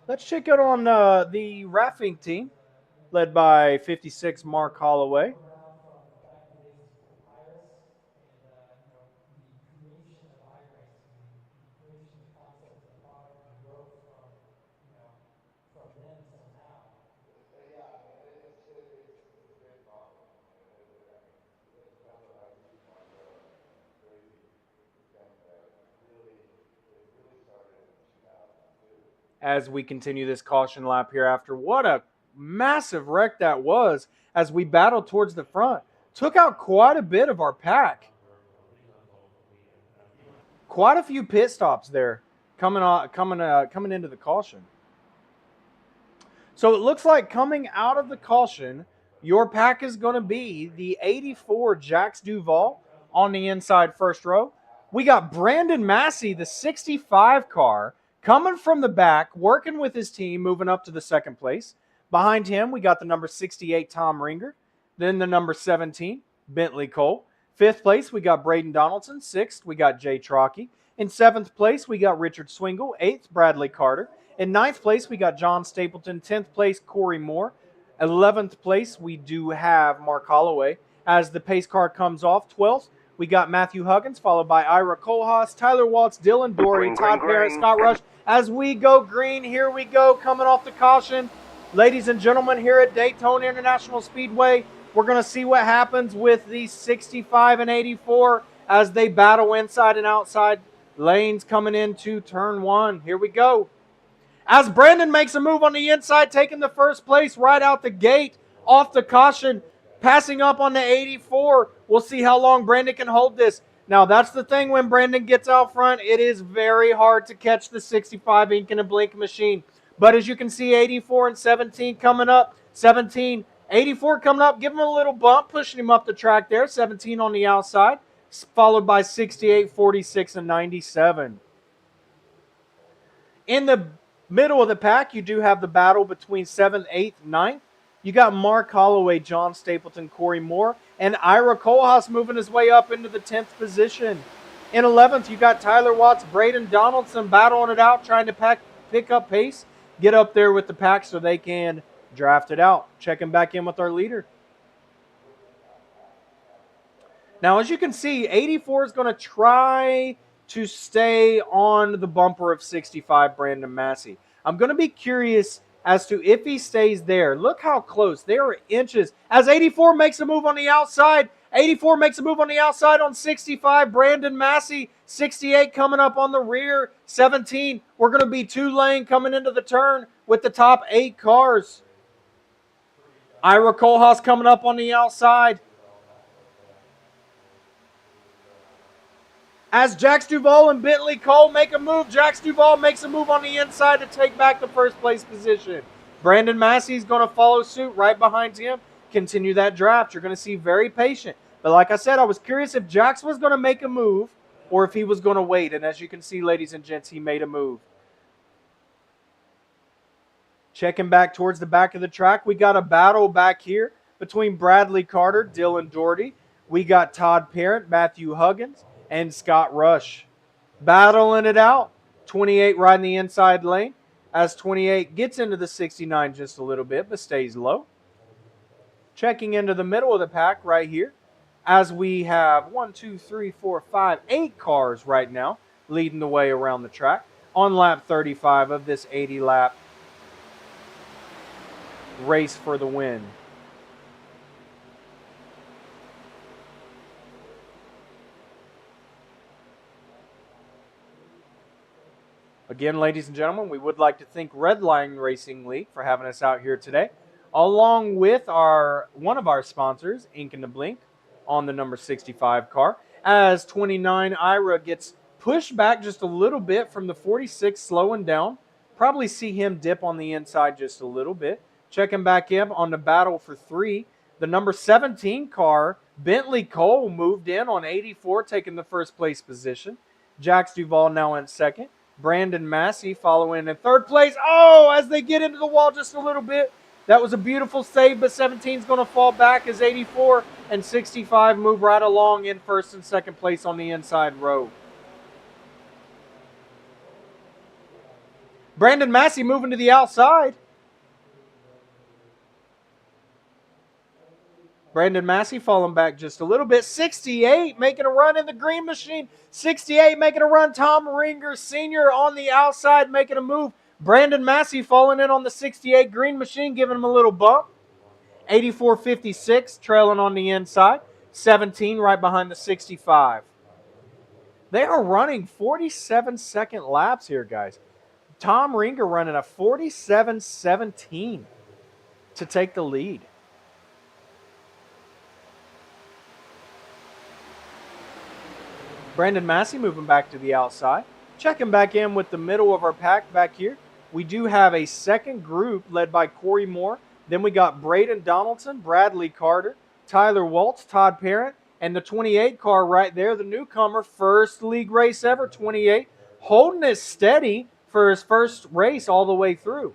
Let's check out on the Raffing team, led by 56 Mark Holloway. As we continue this caution lap here after what a massive wreck that was as we battled towards the front. Took out quite a bit of our pack. Quite a few pit stops there coming into the caution. So it looks like coming out of the caution, your pack is going to be the 84 Jax Duvall on the inside first row. We got Brandon Massey, the 65 car, coming from the back, working with his team, moving up to the second place. Behind him, we got the number 68, Tom Ringer. Then the number 17, Bentley Cole. 5th place, we got Braden Donaldson. 6th, we got Jay Trockey. In 7th place, we got Richard Swingle. 8th, Bradley Carter. In 9th place, we got John Stapleton. 10th place, Corey Moore. 11th place, we do have Mark Holloway. As the pace car comes off, 12th, we got Matthew Huggins, followed by Ira Kohlhaas, Tyler Waltz, Dylan Doherty, Todd Parrott, Scott Rush. As we go green, here we go, coming off the caution. Ladies and gentlemen, here at Daytona International Speedway, we're going to see what happens with the 65 and 84 as they battle inside and outside lanes coming into turn 1. Here we go. As Brandon makes a move on the inside, taking the first place right out the gate, off the caution, passing up on the 84. We'll see how long Brandon can hold this. Now, that's the thing when Brandon gets out front. It is very hard to catch the 65 ink and a blink machine. But as you can see, 84 and 17 coming up. 17, 84 coming up. Give him a little bump, pushing him up the track there. 17 on the outside, followed by 68, 46, and 97. In the middle of the pack, you do have the battle between 7th, 8th, 9th. You got Mark Holloway, John Stapleton, Corey Moore, and Ira Kohlhaas moving his way up into the 10th position. In 11th, you got Tyler Watts, Braden Donaldson battling it out, trying to pick up pace, get up there with the pack so they can draft it out. Checking back in with our leader. Now, as you can see, 84 is going to try to stay on the bumper of 65, Brandon Massey. I'm going to be curious as to if he stays there. Look how close. They are inches. As 84 makes a move on the outside. 84 makes a move on the outside on 65. Brandon Massey. 68 coming up on the rear. 17. We're going to be 2-lane coming into the turn with the top 8 cars. Ira Kohlhaas coming up on the outside. As Jax Duvall and Bentley Cole make a move, Jax Duvall makes a move on the inside to take back the first place position. Brandon Massey is going to follow suit right behind him, continue that draft. You're going to see very patient. But like I said, I was curious if Jax was going to make a move or if he was going to wait. And as you can see, ladies and gents, he made a move. Checking back towards the back of the track, we got a battle back here between Bradley Carter, Dylan Doherty. We got Todd Parrott, Matthew Huggins, and Scott Rush. Battling it out. 28 riding the inside lane as 28 gets into the 69 just a little bit, but stays low. Checking into the middle of the pack right here as we have 8 cars right now leading the way around the track on lap 35 of this 80-lap race for the win. Again, ladies and gentlemen, we would like to thank Redline Racing League for having us out here today, along with one of our sponsors, Ink and the Blink, on the number 65 car, as 29 Ira gets pushed back just a little bit from the 46, slowing down. Probably see him dip on the inside just a little bit. Checking back in on the battle for 3. The number 17 car, Bentley Cole, moved in on 84, taking the first place position. Jax Duvall now in second. Brandon Massey following in third place. Oh, as they get into the wall just a little bit. That was a beautiful save, but 17 is going to fall back as 84 and 65 move right along in first and second place on the inside row. Brandon Massey moving to the outside. Brandon Massey falling back just a little bit. 68 making a run in the green machine. 68 making a run. Tom Ringer Sr. on the outside making a move. Brandon Massey falling in on the 68 green machine, giving him a little bump. 84.56 trailing on the inside. 17 right behind the 65. They are running 47-second laps here, guys. Tom Ringer running a 47.17 to take the lead. Brandon Massey moving back to the outside. Checking back in with the middle of our pack back here. We do have a second group led by Corey Moore. Then we got Braden Donaldson, Bradley Carter, Tyler Waltz, Todd Parrott, and the 28 car right there, the newcomer, first league race ever, 28, holding it steady for his first race all the way through.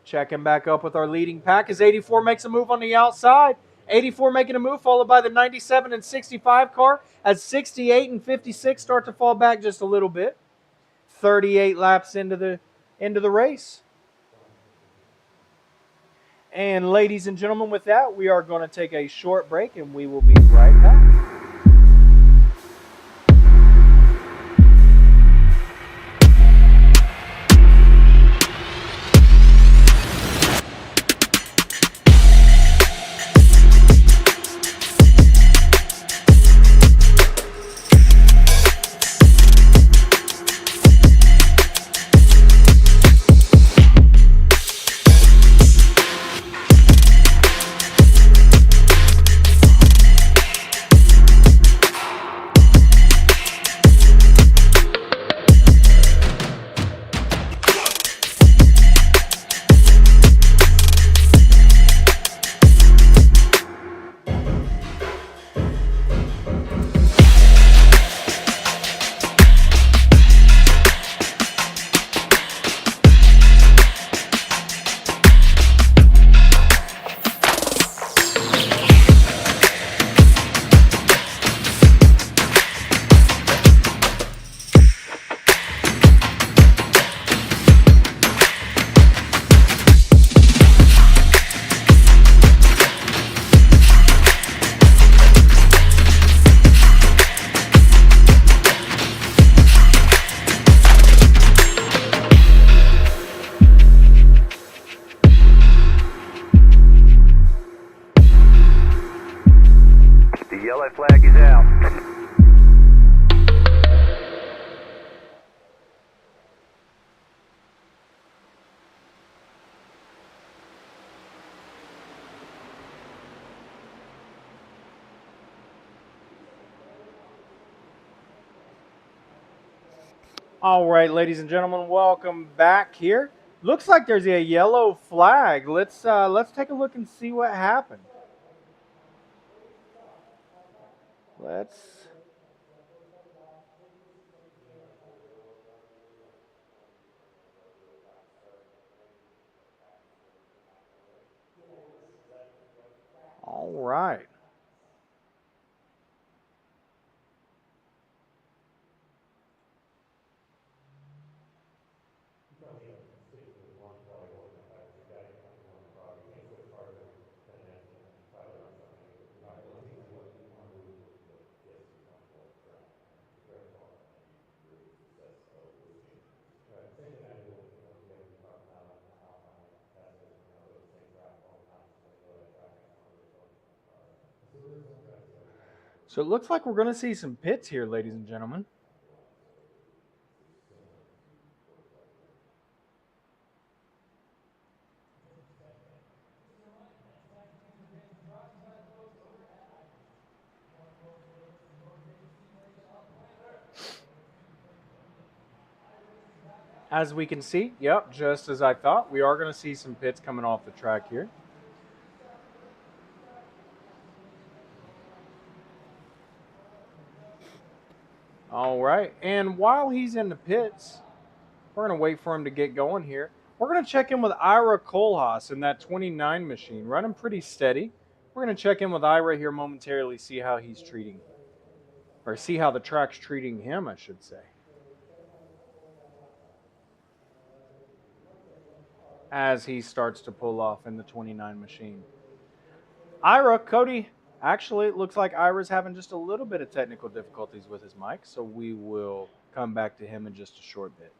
Checking back up with our leading pack as 84 makes a move on the outside. 84 making a move, followed by the 97 and 65 car, as 68 and 56 start to fall back just a little bit. 38 laps into the race. And ladies and gentlemen, with that, we are going to take a short break, and we will be right back. The yellow flag is out. All right, ladies and gentlemen, welcome back here. Looks like there's a yellow flag. Let's take a look and see what happened. All right. So it looks like we're going to see some pits here, ladies and gentlemen. As we can see, yep, just as I thought, we are going to see some pits coming off the track here. All right, and while he's in the pits, we're going to wait for him to get going here. We're going to check in with Ira Kohlhaas in that 29 machine, running pretty steady. We're going to check in with Ira here momentarily, see how he's treating, or see how the track's treating him, I should say. As he starts to pull off in the 29 machine. Ira, Cody, actually, it looks like Ira's having just a little bit of technical difficulties with his mic, so we will come back to him in just a short bit.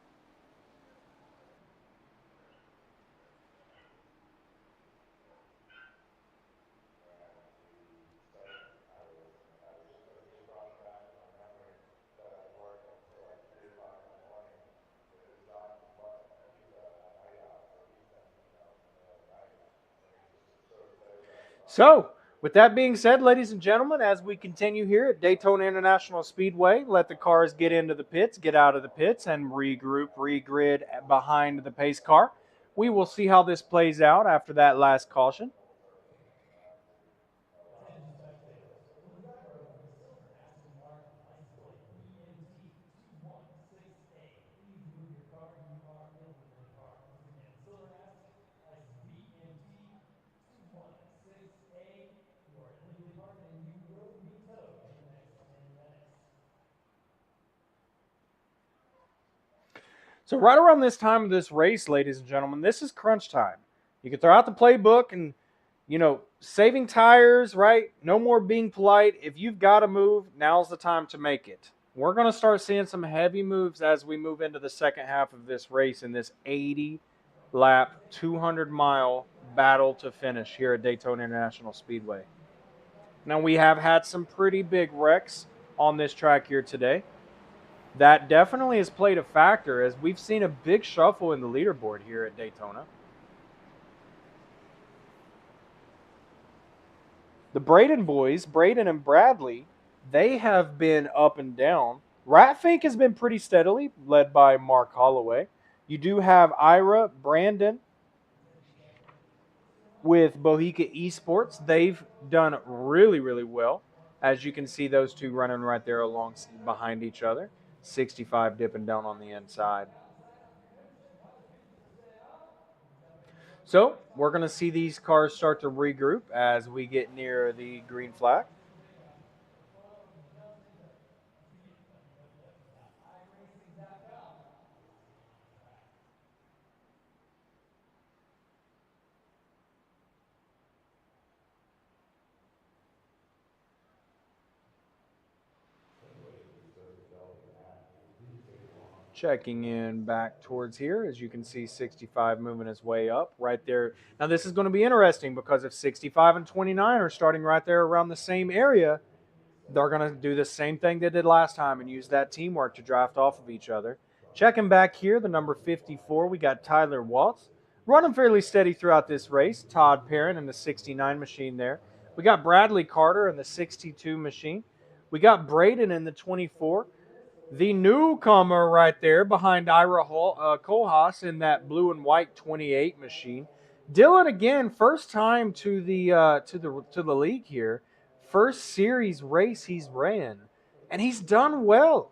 So, with that being said, ladies and gentlemen, as we continue here at Daytona International Speedway, let the cars get into the pits, get out of the pits, and regroup, regrid behind the pace car. We will see how this plays out after that last caution. So right around this time of this race, ladies and gentlemen, this is crunch time. You can throw out the playbook and, saving tires, right? No more being polite. If you've got to move, now's the time to make it. We're going to start seeing some heavy moves as we move into the second half of this race in this 80-lap, 200-mile battle to finish here at Daytona International Speedway. Now, we have had some pretty big wrecks on this track here today. That definitely has played a factor as we've seen a big shuffle in the leaderboard here at Daytona. The Braden boys, Braden and Bradley, they have been up and down. Ratfink has been pretty steadily, led by Mark Holloway. You do have Ira, Brandon with Bohica Esports. They've done really, really well. As you can see, those two running right there along behind each other. 65 dipping down on the inside. So we're going to see these cars start to regroup as we get near the green flag. Checking in back towards here, as you can see 65 moving his way up right there. Now this is going to be interesting because if 65 and 29 are starting right there around the same area, they're going to do the same thing they did last time and use that teamwork to draft off of each other. Checking back here, the number 54, we got Tyler Waltz. Running fairly steady throughout this race. Todd Perrin in the 69 machine there. We got Bradley Carter in the 62 machine. We got Braden in the 24. The newcomer right there behind Ira Kohlhaas in that blue and white 28 machine. Dylan again, first time to the league here. First series race he's ran, and he's done well.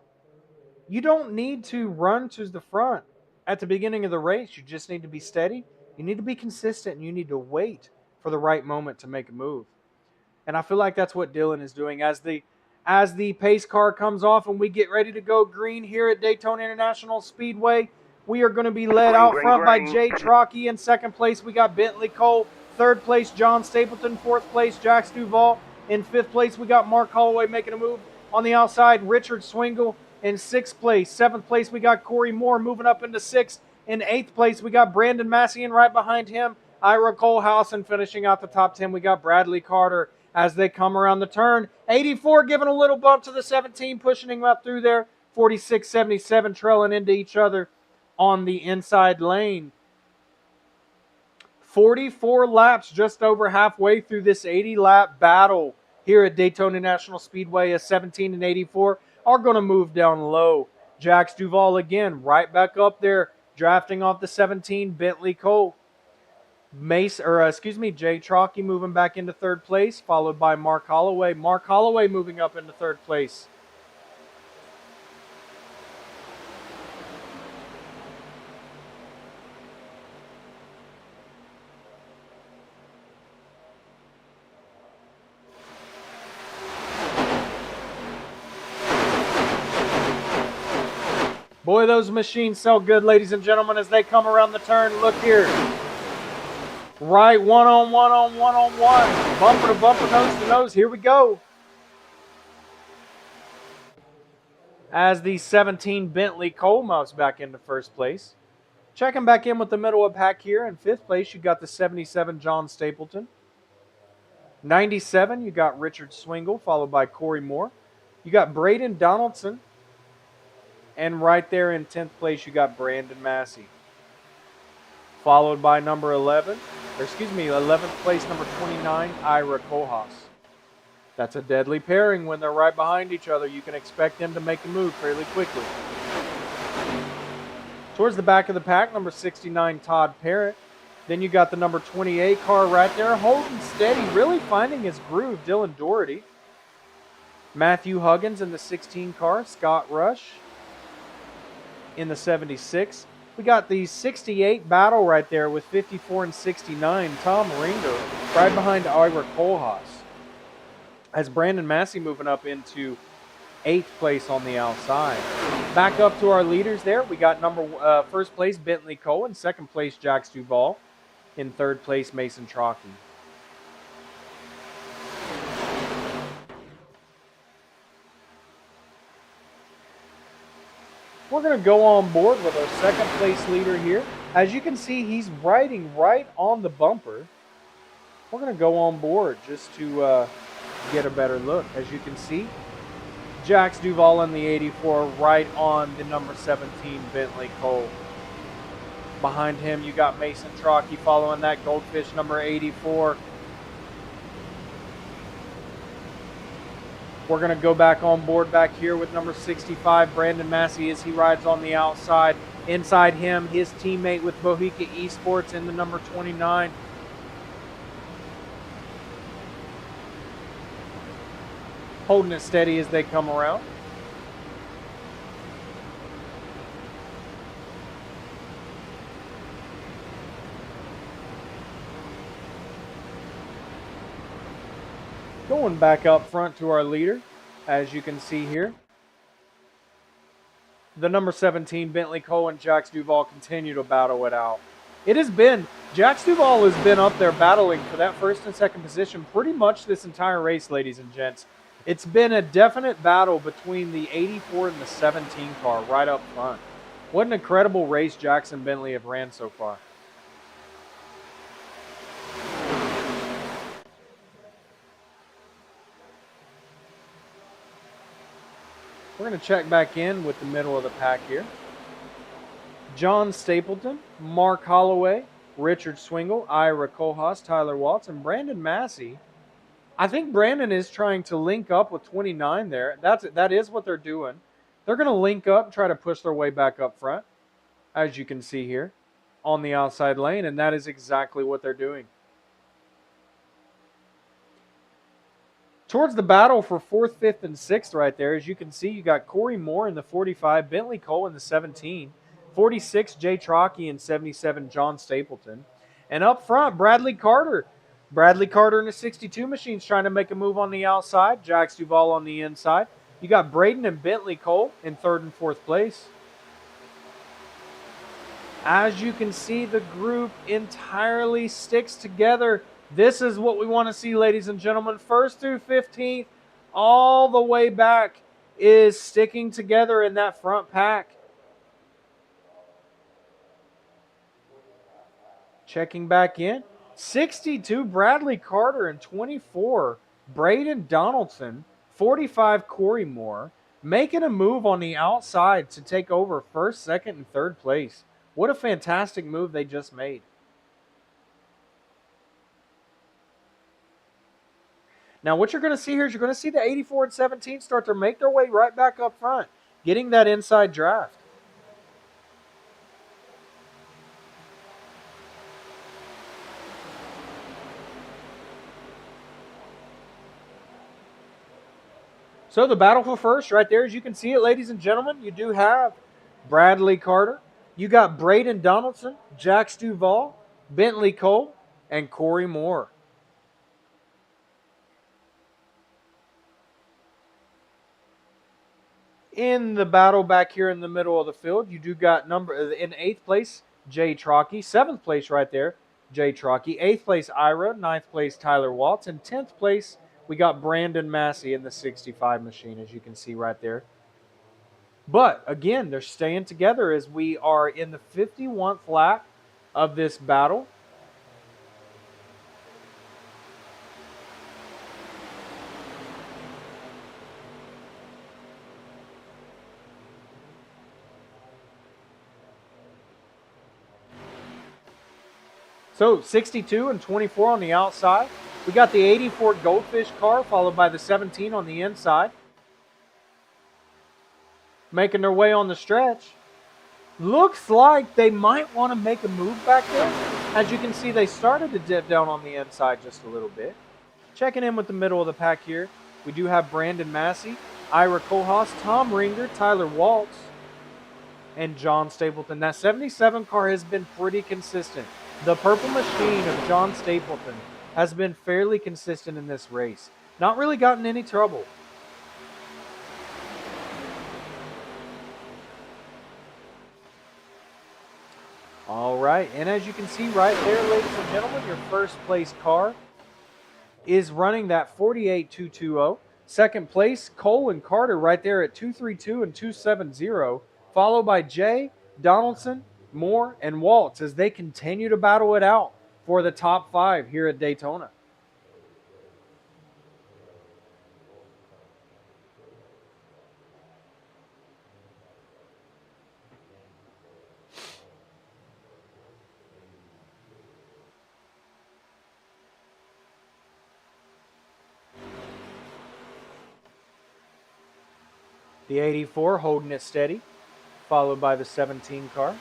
You don't need to run to the front at the beginning of the race. You just need to be steady. You need to be consistent, and you need to wait for the right moment to make a move. And I feel like that's what Dylan is doing as the pace car comes off and we get ready to go green here at Daytona International Speedway. We are going to be led out front by Jay Trockey. In second place, we got Bentley Cole. Third place, John Stapleton. Fourth place, Jax Duval. In fifth place, we got Mark Holloway making a move on the outside. Richard Swingle in sixth place. Seventh place, we got Corey Moore moving up into sixth. In eighth place, we got Brandon Massey, and right behind him, Ira Kohlhaas. And finishing out the top 10, we got Bradley Carter as they come around the turn. 84 giving a little bump to the 17, pushing him up through there. 46, 77 trailing into each other on the inside lane. 44 laps, just over halfway through this 80-lap battle here at Daytona National Speedway. A 17 and 84 are going to move down low. Jax Duval again, right back up there, drafting off the 17, Bentley Cole. Jay Trockey moving back into third place, followed by Mark Holloway. Mark Holloway moving up into third place. Boy, those machines sell good, ladies and gentlemen, as they come around the turn. Look here. Right, one-on-one. Bumper to bumper, nose to nose. Here we go. As the 17 Bentley Cole moves back into first place. Checking back in with the middle of pack here. In fifth place, you got the 77 John Stapleton. 97, you got Richard Swingle, followed by Corey Moore. You got Braden Donaldson. And right there in 10th place, you got Brandon Massey. Followed by number 11th place, number 29, Ira Kohlhaas. That's a deadly pairing when they're right behind each other. You can expect them to make a move fairly quickly. Towards the back of the pack, number 69, Todd Parrott. Then you got the number 28 car right there, holding steady, really finding his groove, Dylan Doherty. Matthew Huggins in the 16 car, Scott Rush in the 76. We got the 68 battle right there with 54 and 69, Tom Ringo, right behind Ira Kohlhaas. As Brandon Massey moving up into 8th place on the outside. Back up to our leaders there. We got first place, Bentley Cole. In second place, Jax Duval. In third place, Mason Trockey. We're going to go on board with our second place leader here. As you can see, he's riding right on the bumper. We're going to go on board just to get a better look. As you can see, Jax Duval in the 84 right on the number 17 Bentley Cole. Behind him, you got Mason Trockey following that Goldfish number 84. We're going to go back on board back here with number 65, Brandon Massey, as he rides on the outside. Inside him, his teammate with Bohica Esports in the number 29. Holding it steady as they come around. Going back up front to our leader, as you can see here. The number 17, Bentley Cole and Jax Duval continue to battle it out. Jax Duval has been up there battling for that first and second position pretty much this entire race, ladies and gents. It's been a definite battle between the 84 and the 17 car right up front. What an incredible race Jax and Bentley have ran so far. We're going to check back in with the middle of the pack here. John Stapleton, Mark Holloway, Richard Swingle, Ira Kohlhaas, Tyler Watts, and Brandon Massey. I think Brandon is trying to link up with 29 there. That is what they're doing. They're going to link up and try to push their way back up front, as you can see here, on the outside lane, and that is exactly what they're doing. Towards the battle for 4th, 5th, and 6th right there, as you can see, you got Corey Moore in the 45, Bentley Cole in the 17, 46, Jay Trockey, and 77, John Stapleton. And up front, Bradley Carter. Bradley Carter in the 62 machines trying to make a move on the outside. Jax Duval on the inside. You got Braden and Bentley Cole in 3rd and 4th place. As you can see, the group entirely sticks together. This is what we want to see, ladies and gentlemen. 1st through 15th, all the way back, is sticking together in that front pack. Checking back in. 62, Bradley Carter, and 24, Braden Donaldson. 45, Corey Moore, making a move on the outside to take over 1st, 2nd, and 3rd place. What a fantastic move they just made. Now, what you're going to see here is you're going to see the 84 and 17 start to make their way right back up front, getting that inside draft. So the battle for first right there, as you can see it, ladies and gentlemen, you do have Bradley Carter. You got Braden Donaldson, Jax Duval, Bentley Cole, and Corey Moore. In the battle back here in the middle of the field, you do got in 8th place, Jay Trockey. 7th place right there, Jay Trockey. 8th place, Ira. 9th place, Tyler Watts. And 10th place, we got Brandon Massey in the 65 machine, as you can see right there. But, again, they're staying together as we are in the 51st lap of this battle. So 62 and 24 on the outside. We got the 84 Goldfish car followed by the 17 on the inside. Making their way on the stretch. Looks like they might want to make a move back there. As you can see, they started to dip down on the inside just a little bit. Checking in with the middle of the pack here, we do have Brandon Massey, Ira Kohlhaas, Tom Ringer, Tyler Waltz, and John Stapleton. That 77 car has been pretty consistent. The purple machine of John Stapleton has been fairly consistent in this race. Not really gotten any trouble. All right, and as you can see right there, ladies and gentlemen, your first place car is running that 48.220. Second place, Cole and Carter right there at 232 and 270, followed by Jay, Donaldson, Moore, and Waltz as they continue to battle it out for the top 5 here at Daytona. The 84 holding it steady, followed by the 17 car.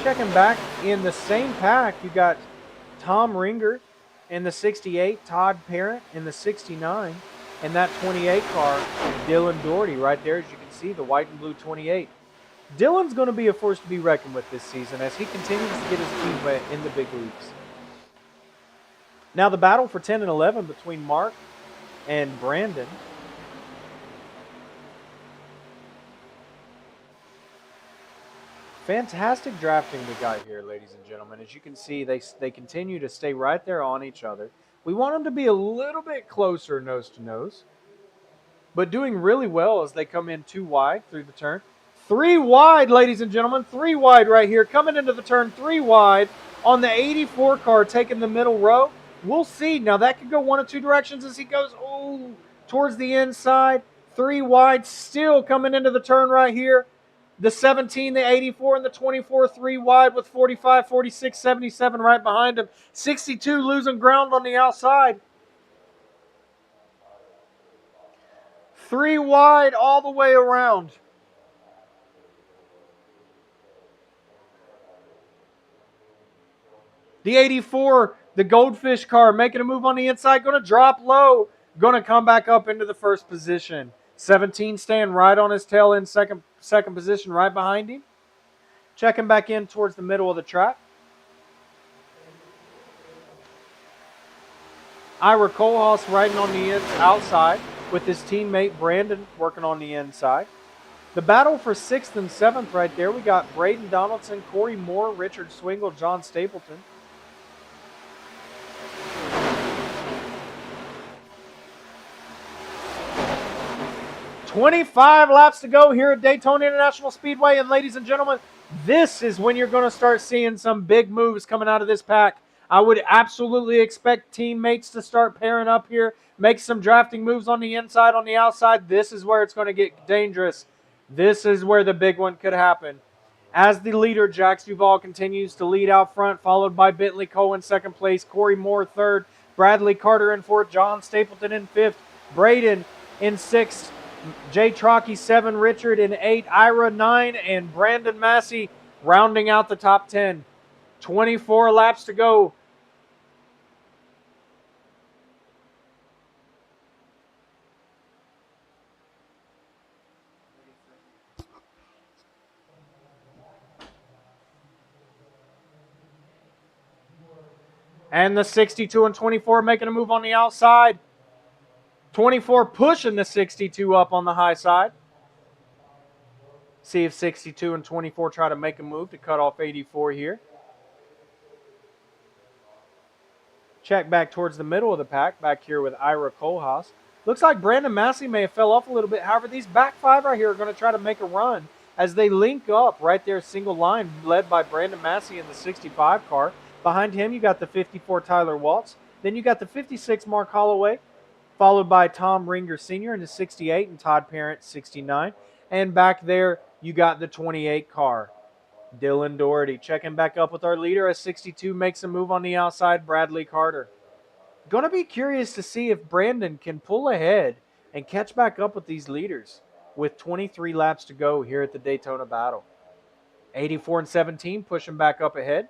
Checking back in the same pack, you got Tom Ringer in the 68, Todd Parent in the 69, and that 28 car, Dylan Doherty right there, as you can see, the white and blue 28. Dylan's going to be a force to be reckoned with this season as he continues to get his team wet in the big leagues. Now the battle for 10 and 11 between Mark and Brandon. Fantastic drafting we got here, ladies and gentlemen. As you can see, they continue to stay right there on each other. We want them to be a little bit closer nose to nose, but doing really well as they come in 2 wide through the turn. 3 wide, ladies and gentlemen. 3 wide right here. Coming into the turn 3 wide on the 84 car, taking the middle row. We'll see. Now that could go one of 2 directions as he goes towards the inside. 3 wide, still coming into the turn right here. The 17, the 84, and the 24, 3 wide with 45, 46, 77 right behind him. 62 losing ground on the outside. 3 wide all the way around. The 84, the Goldfish car, making a move on the inside, going to drop low, going to come back up into the first position. 17 staying right on his tail in second position right behind him. Checking back in towards the middle of the track. Ira Kohlhaas riding on the outside with his teammate Brandon working on the inside. The battle for 6th and 7th right there, we got Braden Donaldson, Corey Moore, Richard Swingle, John Stapleton. "25 laps to go here at Daytona International Speedway, and ladies and gentlemen, this is when you're going to start seeing some big moves coming out of this pack. I would absolutely expect teammates to start pairing up here, make some drafting moves on the inside, on the outside. This is where it's going to get dangerous. This is where the big one could happen. As the leader, Jax Duvall continues to lead out front, followed by Bentley Coe in 2nd place, Corey Moore 3rd, Bradley Carter in 4th, John Stapleton in 5th, Braden in 6th, Jay Trockey 7, Richard in 8, Ira 9, and Brandon Massey rounding out the top 10. 24 laps to go. And the 62 and 24 making a move on the outside. 24 pushing the 62 up on the high side. See if 62 and 24 try to make a move to cut off 84 here. Check back towards the middle of the pack, back here with Ira Kohlhaas. Looks like Brandon Massey may have fell off a little bit. However, these back 5 right here are going to try to make a run as they link up right there, single line, led by Brandon Massey in the 65 car. Behind him, you got the 54 Tyler Waltz. Then you got the 56 Mark Holloway, followed by Tom Ringer Sr. in the 68 and Todd Parent 69. And back there, you got the 28 car, Dylan Doherty. Checking back up with our leader as 62 makes a move on the outside, Bradley Carter. Going to be curious to see if Brandon can pull ahead and catch back up with these leaders with 23 laps to go here at the Daytona Battle. 84 and 17 pushing back up ahead.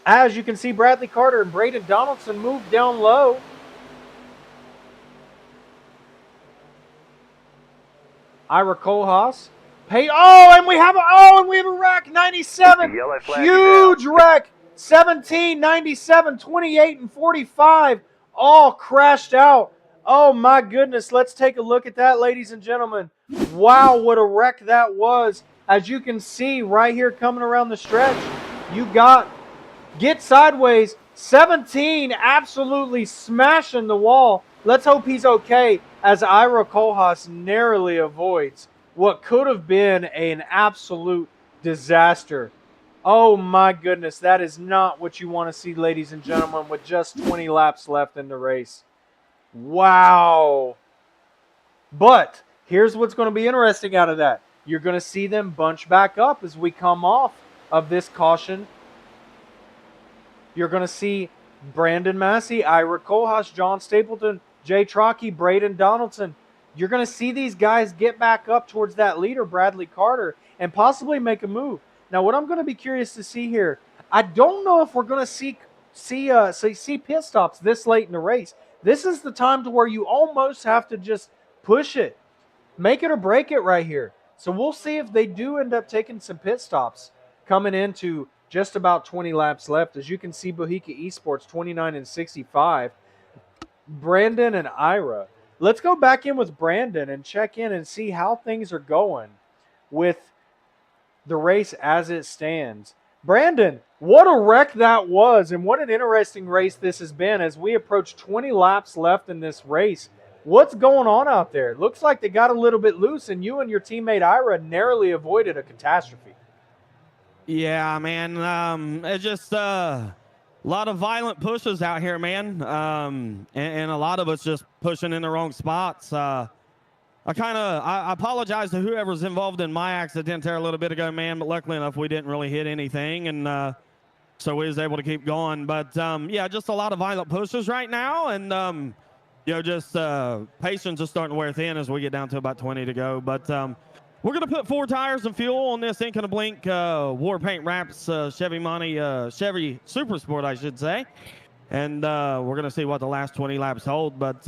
As you can see, Bradley Carter and Braden Donaldson moved down low. Ira Kohlhaas. And we have a wreck. 97. Huge wreck. 17, 97, 28, and 45 all crashed out. Oh my goodness, let's take a look at that, ladies and gentlemen. Wow, what a wreck that was. As you can see right here coming around the stretch, you got Get Sideways, 17, absolutely smashing the wall. Let's hope he's okay, as Ira Kohlhaas narrowly avoids what could have been an absolute disaster. Oh my goodness, that is not what you want to see, ladies and gentlemen, with just 20 laps left in the race. Wow. But here's what's going to be interesting out of that. You're going to see them bunch back up as we come off of this caution. You're going to see Brandon Massey, Ira Kohlhaas, John Stapleton, Jay Trockey, Braden Donaldson. You're going to see these guys get back up towards that leader, Bradley Carter, and possibly make a move. Now, what I'm going to be curious to see here, I don't know if we're going to see pit stops this late in the race. This is the time to where you almost have to just push it. Make it or break it right here. So we'll see if they do end up taking some pit stops coming into just about 20 laps left. As you can see, Bohica Esports 29 and 65. Brandon and Ira. Let's go back in with Brandon and check in and see how things are going with the race as it stands. Brandon, what a wreck that was, and what an interesting race this has been as we approach 20 laps left in this race. What's going on out there? It looks like they got a little bit loose, and you and your teammate Ira narrowly avoided a catastrophe. Yeah, man. It's just a lot of violent pushes out here, man. And a lot of us just pushing in the wrong spots. I apologize to whoever's involved in my accident there a little bit ago, man. But luckily enough, we didn't really hit anything, and so we was able to keep going. But yeah, just a lot of violent pushes right now, and just patience is starting to wear thin as we get down to about 20 to go. But we're going to put 4 tires and fuel on this Ink and a Blink War Paint Wraps Chevy Super Sport, I should say. And we're going to see what the last 20 laps hold. But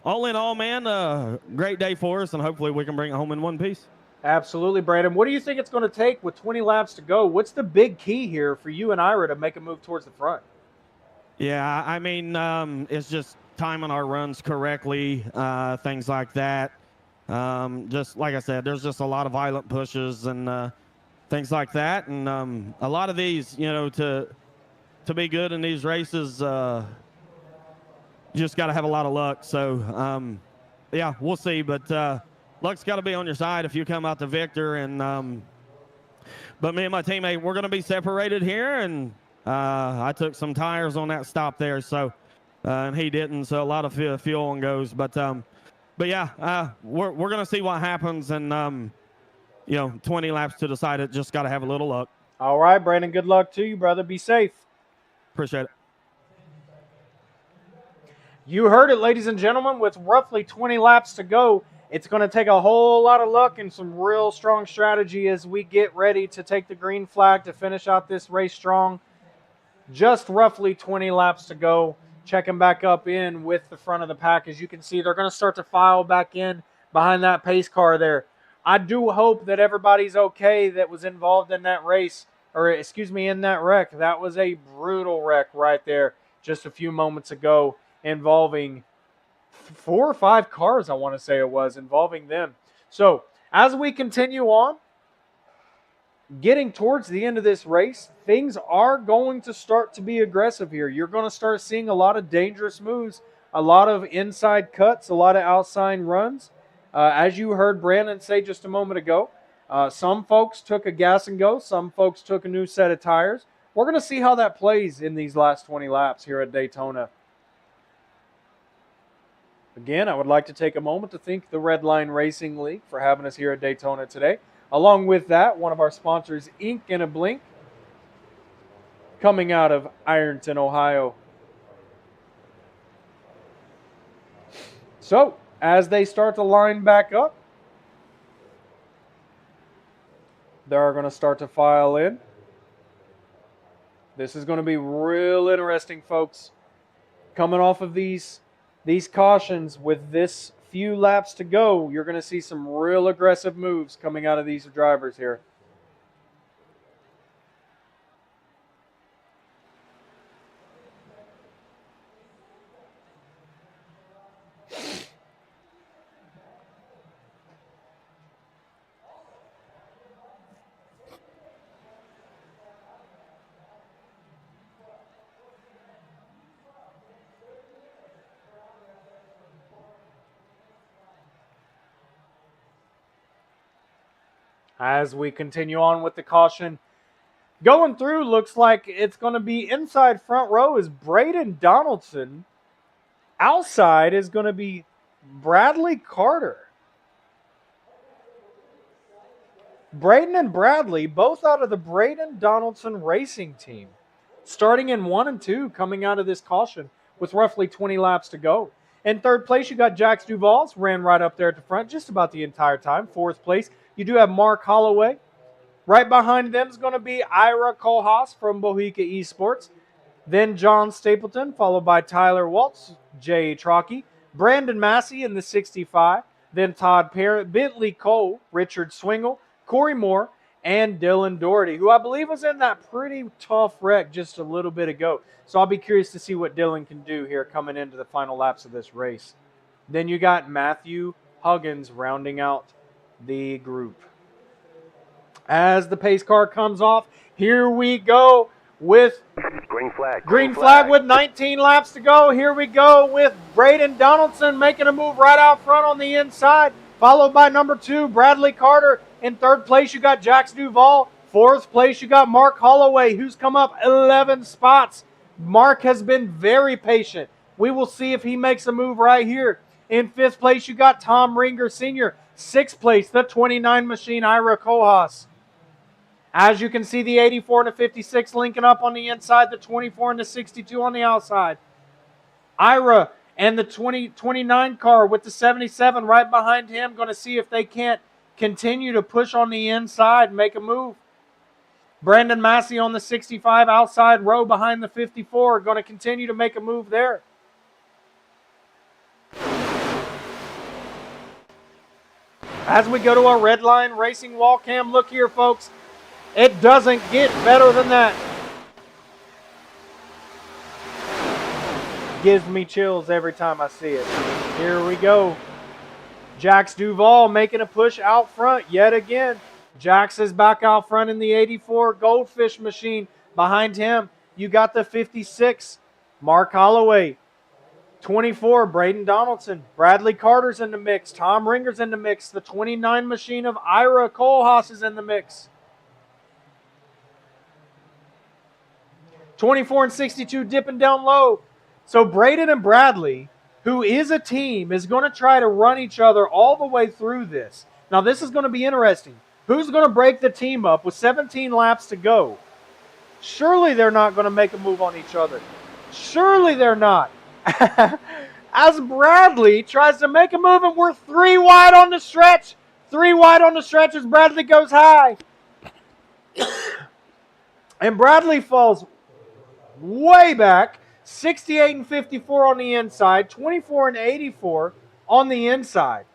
all in all, man, great day for us, and hopefully we can bring it home in one piece. Absolutely, Brandon. What do you think it's going to take with 20 laps to go? What's the big key here for you and Ira to make a move towards the front? Yeah, I mean, it's just timing our runs correctly, things like that. Just like I said, there's just a lot of violent pushes and things like that, and a lot of these, to be good in these races, you just got to have a lot of luck. So yeah, we'll see, but luck's got to be on your side if you come out the victor. And but me and my teammate, we're going to be separated here, and I took some tires on that stop there, so and he didn't, so a lot of fuel on goes, but yeah, we're going to see what happens, and 20 laps to decide it. Just got to have a little luck. All right, Brandon, good luck to you, brother. Be safe. Appreciate it. You heard it, ladies and gentlemen. With roughly 20 laps to go, it's going to take a whole lot of luck and some real strong strategy as we get ready to take the green flag to finish out this race strong. Just roughly 20 laps to go. Checking back up in with the front of the pack. As you can see, they're going to start to file back in behind that pace car there. I do hope that everybody's okay that was involved in that race, or excuse me, in that wreck. That was a brutal wreck right there just a few moments ago, involving 4 or 5 cars, I want to say it was, involving them. So as we continue on, getting towards the end of this race, things are going to start to be aggressive here. You're going to start seeing a lot of dangerous moves, a lot of inside cuts, a lot of outside runs. As you heard Brandon say just a moment ago, some folks took a gas and go, some folks took a new set of tires. We're going to see how that plays in these last 20 laps here at Daytona. Again, I would like to take a moment to thank the Red Line Racing League for having us here at Daytona today. Along with that, one of our sponsors, Ink and a Blink, coming out of Ironton, Ohio. So, as they start to line back up, they're going to start to file in. This is going to be real interesting, folks. Coming off of these cautions with this few laps to go, you're going to see some real aggressive moves coming out of these drivers here. As we continue on with the caution, going through, looks like it's going to be inside front row is Braden Donaldson. Outside is going to be Bradley Carter. Braden and Bradley, both out of the Braden Donaldson Racing Team. Starting in 1 and 2, coming out of this caution with roughly 20 laps to go. In third place, you got Jax Duvals, ran right up there at the front just about the entire time. Fourth place, you do have Mark Holloway. Right behind them is going to be Ira Kohlhaas from Bohica Esports. Then John Stapleton, followed by Tyler Waltz, Jay Trockey, Brandon Massey in the 65. Then Todd Parrott, Bentley Cole, Richard Swingle, Corey Moore, and Dylan Doherty, who I believe was in that pretty tough wreck just a little bit ago. So I'll be curious to see what Dylan can do here coming into the final laps of this race. Then you got Matthew Huggins rounding out the group. As the pace car comes off, here we go with Green flag. green flag with 19 laps to go. Here we go with Braden Donaldson making a move right out front on the inside, followed by number 2, Bradley Carter. In third place, you got Jax Duval. Fourth place, you got Mark Holloway, who's come up 11 spots. Mark has been very patient. We will see if he makes a move right here. In fifth place, you got Tom Ringer Sr. Sixth place, the 29 machine, Ira Kohlhaas. As you can see, the 84 and the 56 linking up on the inside, the 24 and the 62 on the outside. Ira and the 29 car with the 77 right behind him, going to see if they can't continue to push on the inside and make a move. Brandon Massey on the 65 outside row behind the 54, going to continue to make a move there. As we go to our red line racing wall cam, look here, folks. It doesn't get better than that. Gives me chills every time I see it. Here we go. Jax Duval making a push out front yet again. Jax is back out front in the 84 Goldfish machine. Behind him, you got the 56, Mark Holloway. 24, Braden Donaldson. Bradley Carter's in the mix. Tom Ringer's in the mix. The 29 machine of Ira Kohlhaas is in the mix. 24 and 62 dipping down low. So Braden and Bradley, who is a team, is going to try to run each other all the way through this. Now this is going to be interesting. Who's going to break the team up with 17 laps to go? Surely they're not going to make a move on each other. Surely they're not. As Bradley tries to make a move, and we're 3 wide on the stretch. 3 wide on the stretch as Bradley goes high. And Bradley falls way back. 68 and 54 on the inside. 24 and 84 on the inside.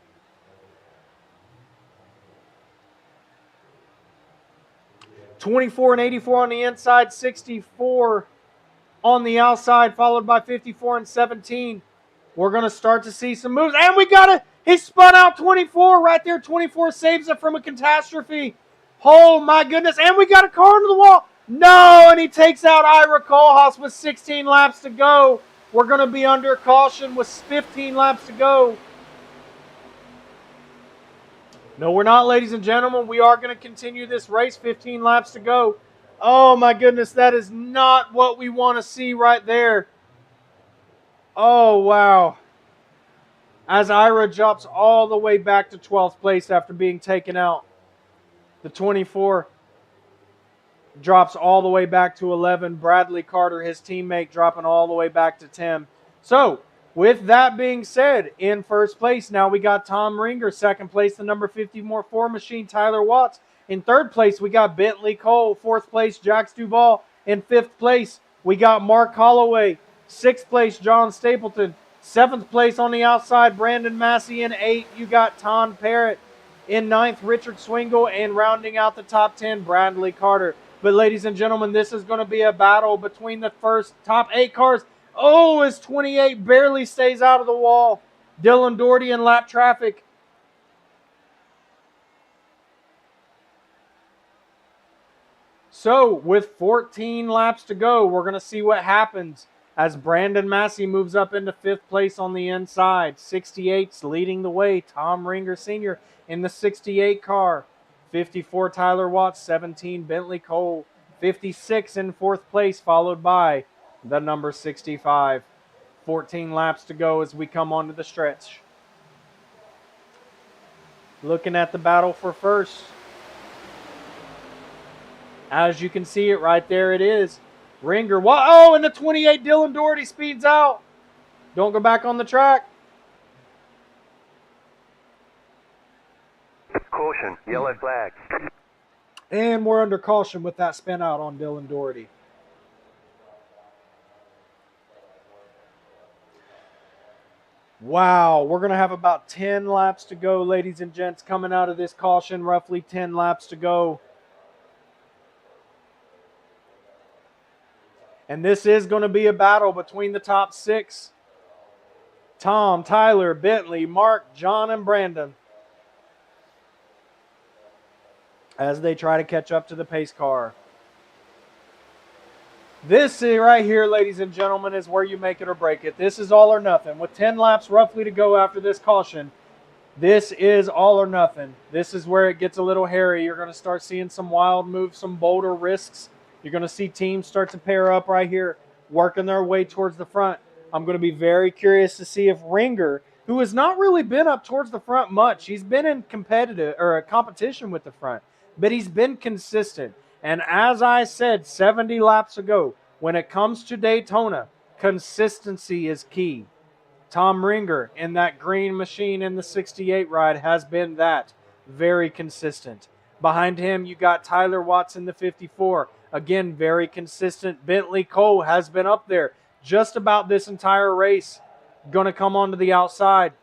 (24 and 84 on the inside, 64 on the outside, followed by 54 and 17. We're going to start to see some moves. And we got it. He spun out 24 right there. 24 saves it from a catastrophe. Oh, my goodness. And we got a car into the wall. No, and he takes out Ira Kohlhaas with 16 laps to go. We're going to be under caution with 15 laps to go. No, we're not, ladies and gentlemen. We are going to continue this race. 15 laps to go. Oh, my goodness. That is not what we want to see right there. Oh, wow. As Ira jumps all the way back to 12th place after being taken out. The 24 drops all the way back to 11. Bradley Carter, his teammate, dropping all the way back to 10. So, with that being said, in first place, now we got Tom Ringer. Second place, the number 54 machine, Tyler Watts. In third place, we got Bentley Cole. Fourth place, Jax Duval. In fifth place, we got Mark Holloway. Sixth place, John Stapleton. Seventh place on the outside, Brandon Massey. In eighth, you got Tom Parrott. In ninth, Richard Swingle. And rounding out the top 10, Bradley Carter. But ladies and gentlemen, this is going to be a battle between the first top 8 cars. Oh, as 28 barely stays out of the wall. Dylan Doherty in lap traffic. So, with 14 laps to go, we're going to see what happens as Brandon Massey moves up into 5th place on the inside. 68's leading the way. Tom Ringer Sr. in the 68 car. 54 Tyler Watts, 17 Bentley Cole, 56 in fourth place, followed by the number 65. 14 laps to go as we come onto the stretch. Looking at the battle for first. As you can see it right there, it is. Ringer, oh, and the 28 Dylan Doherty speeds out. Don't go back on the track. Caution, yellow flag. And we're under caution with that spin out on Dylan Doherty. Wow, we're going to have about 10 laps to go, ladies and gents, coming out of this caution. Roughly 10 laps to go. And this is going to be a battle between the top 6. Tom, Tyler, Bentley, Mark, John, and Brandon. As they try to catch up to the pace car. This right here, ladies and gentlemen, is where you make it or break it. This is all or nothing. With 10 laps roughly to go after this caution, this is all or nothing. This is where it gets a little hairy. You're going to start seeing some wild moves, some bolder risks. You're going to see teams start to pair up right here, working their way towards the front. I'm going to be very curious to see if Ringer, who has not really been up towards the front much, he's been in competition with the front, but he's been consistent. And as I said 70 laps ago, when it comes to Daytona, consistency is key. Tom Ringer in that green machine in the 68 ride has been that, very consistent. Behind him, you got Tyler Watts in the 54. Again, very consistent. Bentley Cole has been up there just about this entire race. Going to come onto the outside.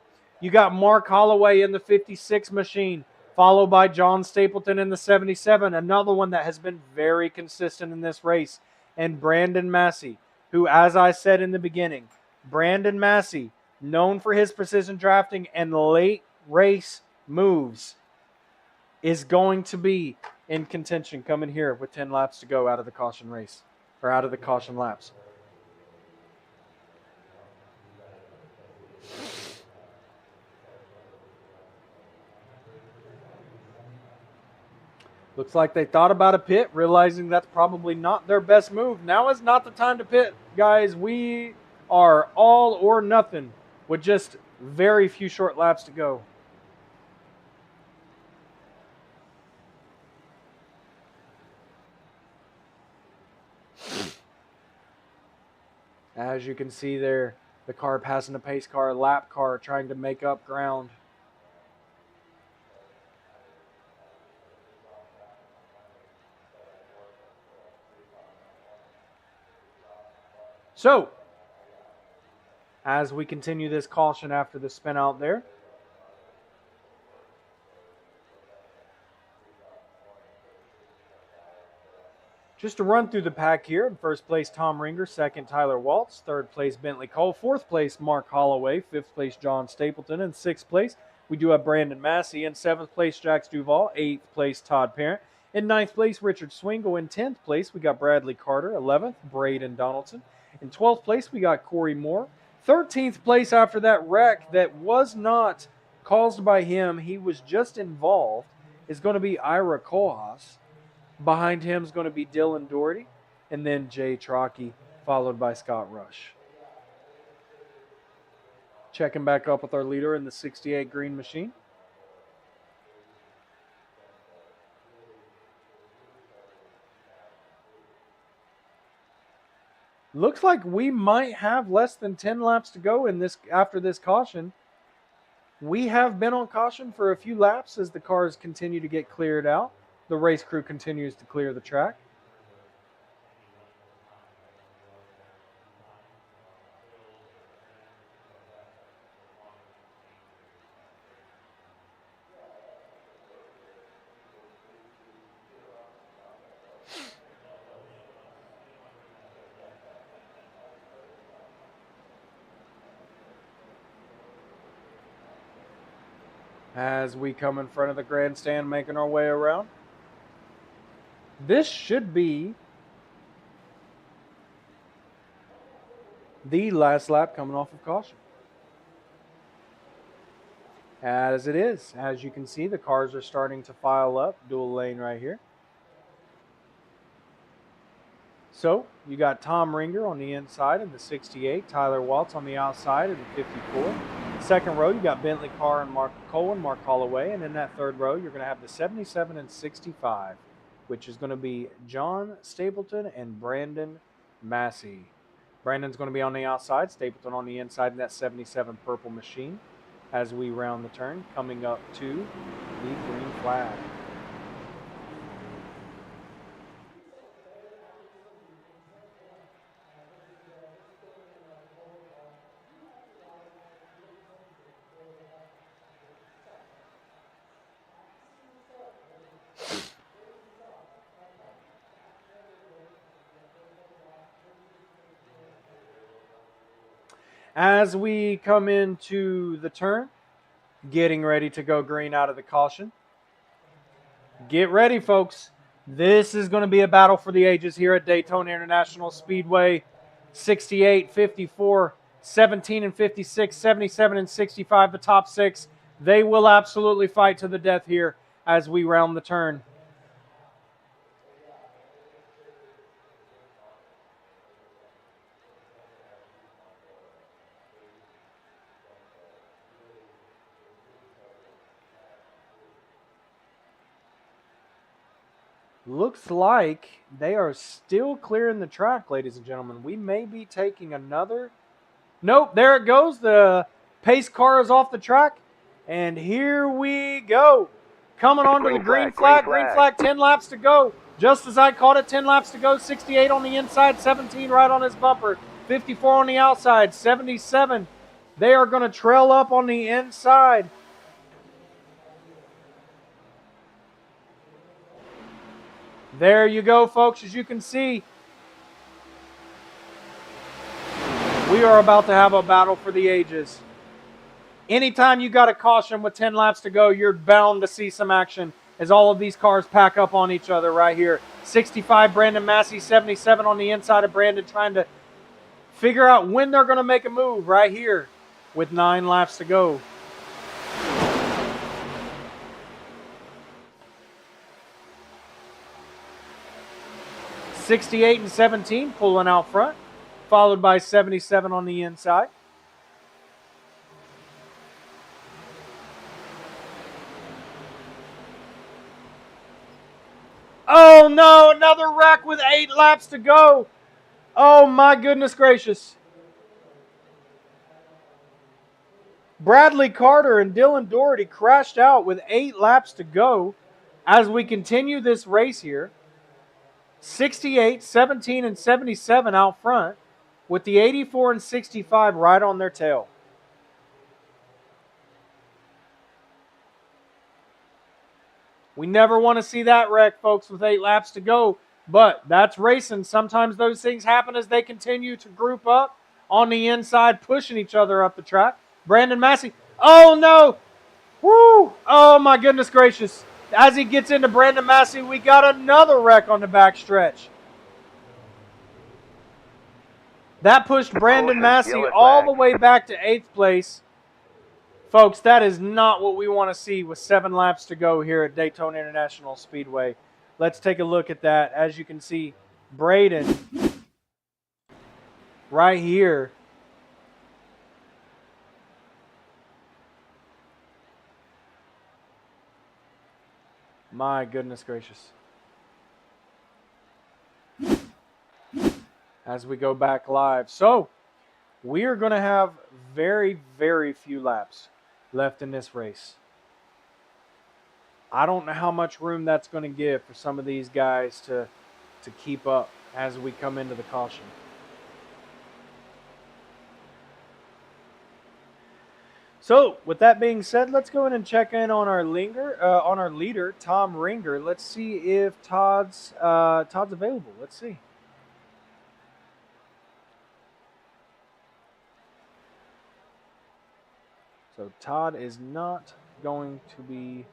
You got Mark Holloway in the 56 machine, followed by John Stapleton in the 77, another one that has been very consistent in this race. And Brandon Massey, who, as I said in the beginning, Brandon Massey, known for his precision drafting and late race moves, is going to be in contention coming here with 10 laps to go out of the caution race, or out of the caution laps. Looks like they thought about a pit, realizing that's probably not their best move. Now is not the time to pit, guys. We are all or nothing with just very few short laps to go. As you can see there, the car passing a pace car, lap car, trying to make up ground. So, as we continue this caution after the spin out there, just to run through the pack here, in first place Tom Ringer, second Tyler Watts, third place Bentley Cole, fourth place Mark Holloway, fifth place John Stapleton, in sixth place we do have Brandon Massey, in seventh place Jax Duval, eighth place Todd Parent, in ninth place Richard Swingle, in 10th place we got Bradley Carter, 11th Braden Donaldson, in 12th place we got Corey Moore, 13th place after that wreck that was not caused by him, he was just involved, is going to be Ira Kohlhaas. Behind him is going to be Dylan Doherty, and then Jay Trockey, followed by Scott Rush. Checking back up with our leader in the 68 green machine. Looks like we might have less than 10 laps to go in this after this caution. We have been on caution for a few laps as the cars continue to get cleared out. The race crew continues to clear the track. As we come in front of the grandstand, making our way around. This should be the last lap coming off of caution. As it is. As you can see, the cars are starting to file up. Dual lane right here. So, you got Tom Ringer on the inside in the 68, Tyler Waltz on the outside in the 54. Second row, you got Bentley Carr and Mark Cohen, Mark Holloway. And in that third row, you're going to have the 77 and 65, which is going to be John Stapleton and Brandon Massey. Brandon's going to be on the outside, Stapleton on the inside in that 77 purple machine as we round the turn, coming up to the green flag. As we come into the turn, getting ready to go green out of the caution. Get ready, folks. This is going to be a battle for the ages here at Daytona International Speedway. 68, 54, 17 and 56, 77 and 65, the top six. They will absolutely fight to the death here as we round the turn. Looks like they are still clearing the track, ladies and gentlemen. We may be taking another. Nope, there it goes. The pace car is off the track. And here we go. Coming on to the green flag. Green flag, 10 laps to go. Just as I caught it, 10 laps to go. 68 on the inside, 17 right on his bumper. 54 on the outside, 77. They are going to trail up on the inside. There you go, folks. As you can see, we are about to have a battle for the ages. Anytime you got a caution with 10 laps to go, you're bound to see some action as all of these cars pack up on each other right here. 65, Brandon Massey, 77 on the inside of Brandon, trying to figure out when they're going to make a move right here with 9 laps to go. '68 and 17 pulling out front, followed by 77 on the inside. Oh no, another wreck with 8 laps to go. Oh my goodness gracious. Bradley Carter and Dylan Doherty crashed out with 8 laps to go as we continue this race here. 68, 17, and 77 out front with the 84 and 65 right on their tail. We never want to see that wreck, folks, with 8 laps to go, but that's racing. Sometimes those things happen as they continue to group up on the inside, pushing each other up the track. Brandon Massey. Oh, no. Woo. Oh, my goodness gracious. As he gets into Brandon Massey, we got another wreck on the back stretch. That pushed Brandon Massey all the way back to 8th place. Folks, that is not what we want to see with 7 laps to go here at Daytona International Speedway. Let's take a look at that. As you can see, Braden right here. My goodness gracious. As we go back live. So, we are going to have very, very few laps left in this race. I don't know how much room that's going to give for some of these guys to keep up as we come into the caution. So, with that being said, let's go in and check in on our leader, Tom Ringer. Let's see if Todd's available. Let's see. So Tom is not going to be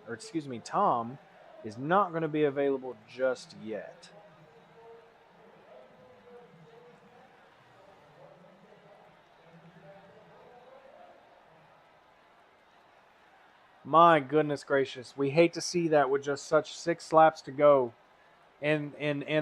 available just yet. My goodness gracious. We hate to see that with just such 6 laps to go in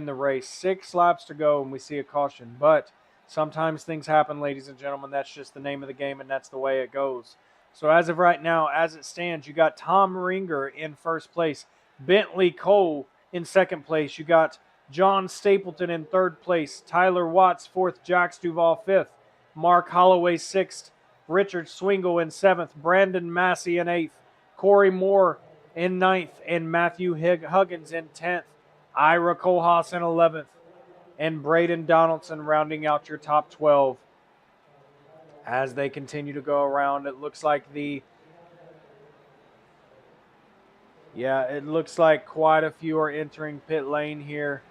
the race. 6 laps to go and we see a caution. But sometimes things happen, ladies and gentlemen. That's just the name of the game, and that's the way it goes. So as of right now, as it stands, you got Tom Ringer in first place, Bentley Cole in second place. You got John Stapleton in third place, Tyler Watts fourth, Jax Duvall fifth, Mark Holloway sixth, Richard Swingle in seventh, Brandon Massey in eighth, Corey Moore in ninth, and Matthew Huggins in 10th. Ira Kohlhaas in 11th, and Braden Donaldson rounding out your top 12. As they continue to go around, it looks like it looks like quite a few are entering pit lane here.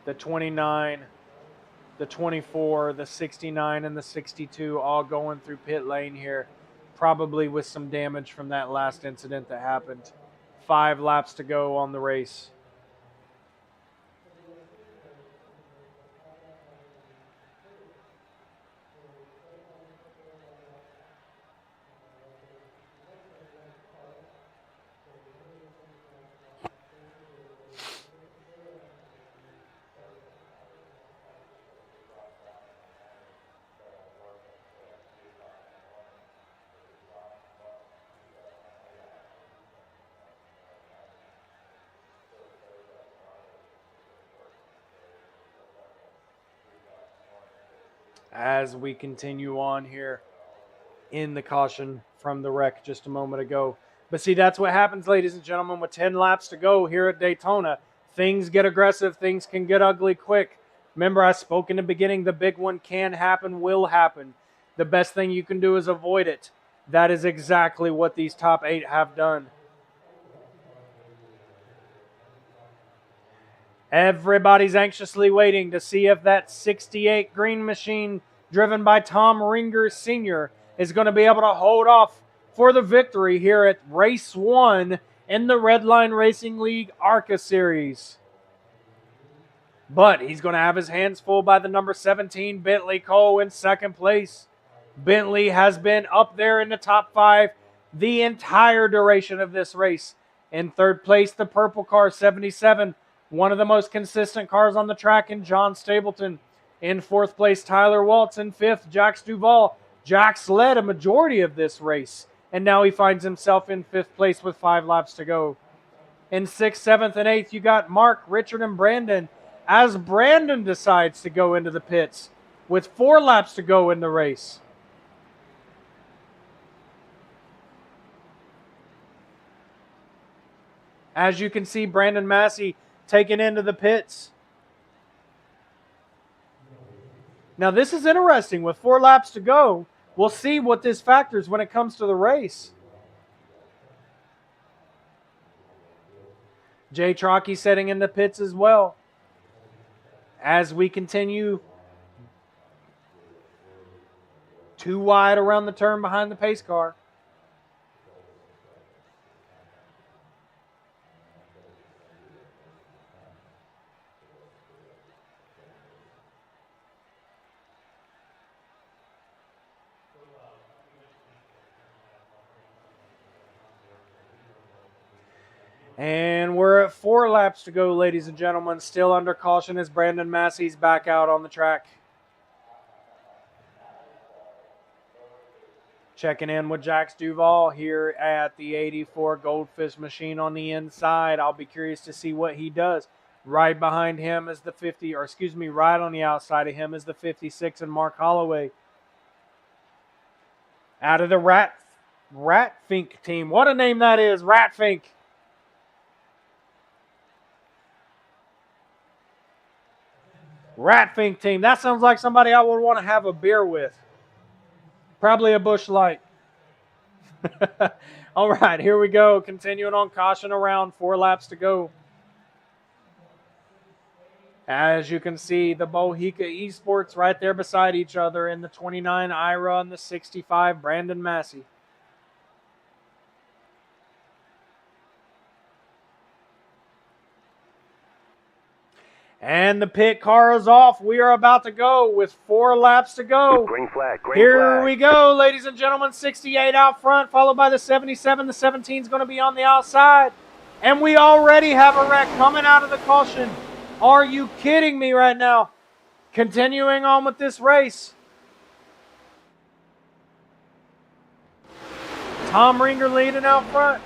The 29, the 24, the 69, and the 62 all going through pit lane here, probably with some damage from that last incident that happened. 5 laps to go on the race. As we continue on here in the caution from the wreck just a moment ago. But see, that's what happens, ladies and gentlemen, with 10 laps to go here at Daytona. Things get aggressive. Things can get ugly quick. Remember, I spoke in the beginning, the big one can happen, will happen. The best thing you can do is avoid it. That is exactly what these top 8 have done. Everybody's anxiously waiting to see if that 68 green machine driven by Tom Ringer Sr. is going to be able to hold off for the victory here at Race 1 in the Redline Racing League ARCA Series. But he's going to have his hands full by the number 17, Bentley Cole, in second place. Bentley has been up there in the top 5 the entire duration of this race. In third place, the purple car, 77, one of the most consistent cars on the track, in John Stapleton. In fourth place, Tyler Waltz. In fifth, Jax Duvall. Jax led a majority of this race, and now he finds himself in fifth place with 5 laps to go. In sixth, seventh, and eighth, you got Mark, Richard, and Brandon, as Brandon decides to go into the pits with 4 laps to go in the race. As you can see, Brandon Massey taken into the pits. Now, this is interesting. With 4 laps to go, we'll see what this factors when it comes to the race. Jay Trockey setting in the pits as well. As we continue 2 wide around the turn behind the pace car. And we're at 4 laps to go, ladies and gentlemen. Still under caution as Brandon Massey's back out on the track. Checking in with Jax Duvall here at the 84 Goldfish machine on the inside. I'll be curious to see what he does. Right behind him is the 50, or excuse me, right on the outside of him is the 56 and Mark Holloway. Out of the Ratfink team. What a name that is, Ratfink. Ratfink team. That sounds like somebody I would want to have a beer with. Probably a Busch Light. All right, here we go. Continuing on caution around, 4 laps to go. As you can see, the Bohica Esports right there beside each other in the 29 Ira and the 65 Brandon Massey. And the pit car is off. We are about to go with 4 laps to go. Green flag, green Here flag. we go, ladies and gentlemen. 68 out front, followed by the 77. The 17 is going to be on the outside. And we already have a wreck coming out of the caution. Are you kidding me right now? Continuing on with this race. Tom Ringer leading out front.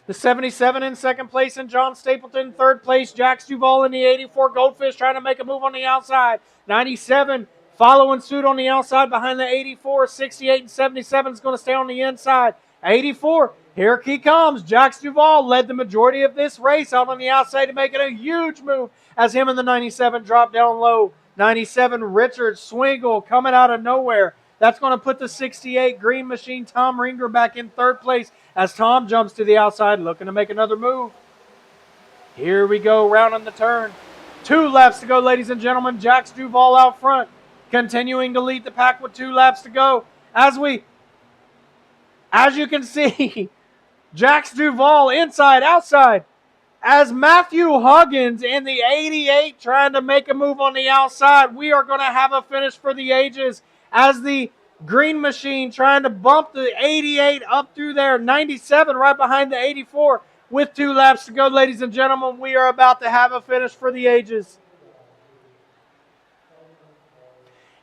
The 77 in second place, and John Stapleton in third place. Jax Duvall in the 84. Goldfish trying to make a move on the outside. 97 following suit on the outside behind the 84. 68 and 77 is going to stay on the inside. 84, here he comes. Jax Duvall led the majority of this race out on the outside to make it a huge move as him and the 97 drop down low. 97, Richard Swingle coming out of nowhere. That's going to put the 68 Green Machine Tom Ringer back in third place as Tom jumps to the outside looking to make another move. Here we go, round on the turn. 2 laps to go, ladies and gentlemen. Jax Duvall out front, continuing to lead the pack with 2 laps to go. As you can see, Jax Duvall inside, outside. As Matthew Huggins in the 88 trying to make a move on the outside, we are going to have a finish for the ages as the Green Machine trying to bump the 88 up through there. 97 right behind the 84 with 2 laps to go, ladies and gentlemen. We are about to have a finish for the ages.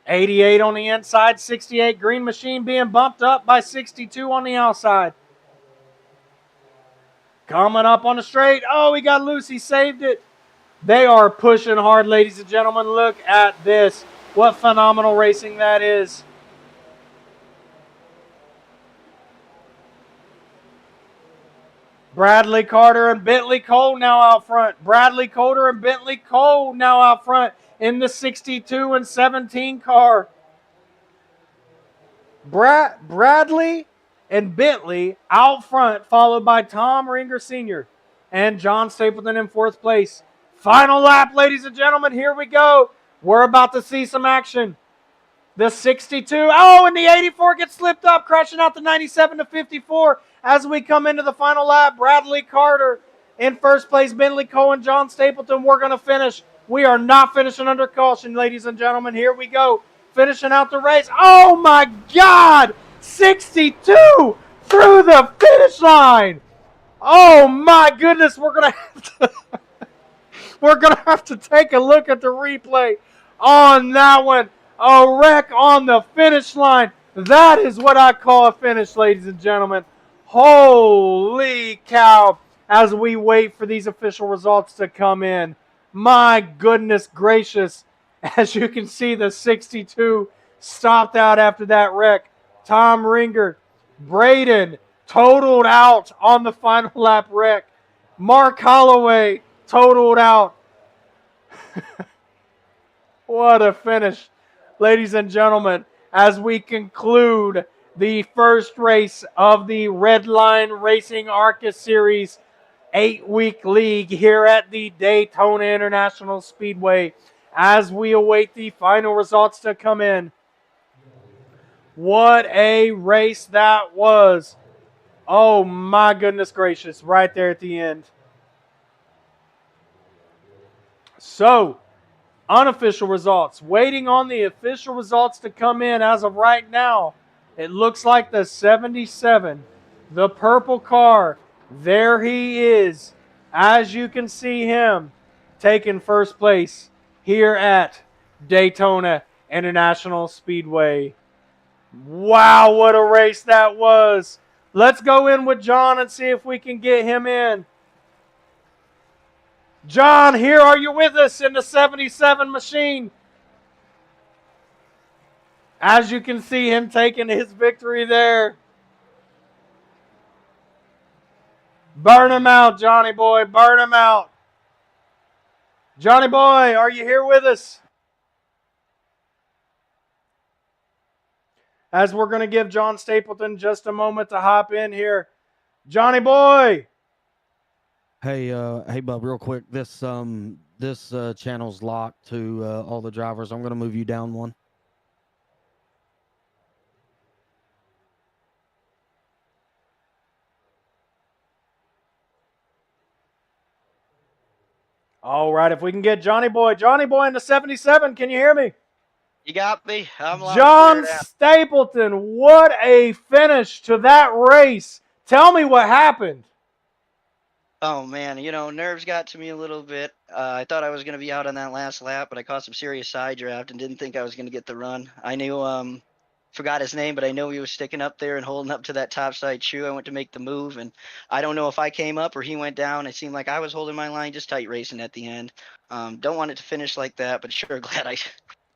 88 on the inside, 68 Green Machine being bumped up by 62 on the outside. Coming up on the straight. Oh, he got loose. He saved it. They are pushing hard, ladies and gentlemen. Look at this. What phenomenal racing that is. Bradley Carter and Bentley Cole now out front. Bradley Carter and Bentley Cole now out front in the 62 and 17 car. Bradley and Bentley out front, followed by Tom Ringer Sr. and John Stapleton in 4th place. Final lap, ladies and gentlemen. Here we go. We're about to see some action. The 62. Oh, and the 84 gets slipped up, crashing out the 97 to 54. As we come into the final lap, Bradley Carter in 1st place, Bentley Cole and John Stapleton. We're going to finish. We are not finishing under caution, ladies and gentlemen. Here we go. Finishing out the race. Oh, my God. 62 through the finish line. Oh, my goodness. We're going to have to take a look at the replay on that one. A wreck on the finish line. That is what I call a finish, ladies and gentlemen. Holy cow. As we wait for these official results to come in. My goodness gracious. As you can see, the 62 stopped out after that wreck. Tom Ringer, Braden totaled out on the final lap wreck. Mark Holloway totaled out. What a finish. Ladies and gentlemen, as we conclude the first race of the Red Line Racing ARCA Series 8-week league here at the Daytona International Speedway, as we await the final results to come in. What a race that was. Oh my goodness gracious, right there at the end. So, unofficial results. Waiting on the official results to come in as of right now. It looks like the 77, the purple car, there he is. As you can see him taking 1st place here at Daytona International Speedway. Wow, what a race that was. Let's go in with John and see if we can get him in. John, here are you with us in the 77 machine? As you can see him taking his victory there. Burn him out, Johnny boy. Burn him out. Johnny boy, are you here with us? As we're going to give John Stapleton just a moment to hop in here. Johnny boy. Hey, bub, real quick. This channel's locked to all the drivers. I'm going to move you down one. All right, if we can get Johnny Boy in the 77, can you hear me? You got me. I'm loud John and clear now. Stapleton, what a finish to that race. Tell me what happened. Oh man, nerves got to me a little bit. I thought I was going to be out on that last lap, but I caught some serious side draft and didn't think I was going to get the run. I knew, forgot his name, but I know he was sticking up there and holding up to that top side shoe. I went to make the move, and I don't know if I came up or he went down. It seemed like I was holding my line, just tight racing at the end. Don't want it to finish like that, but sure glad I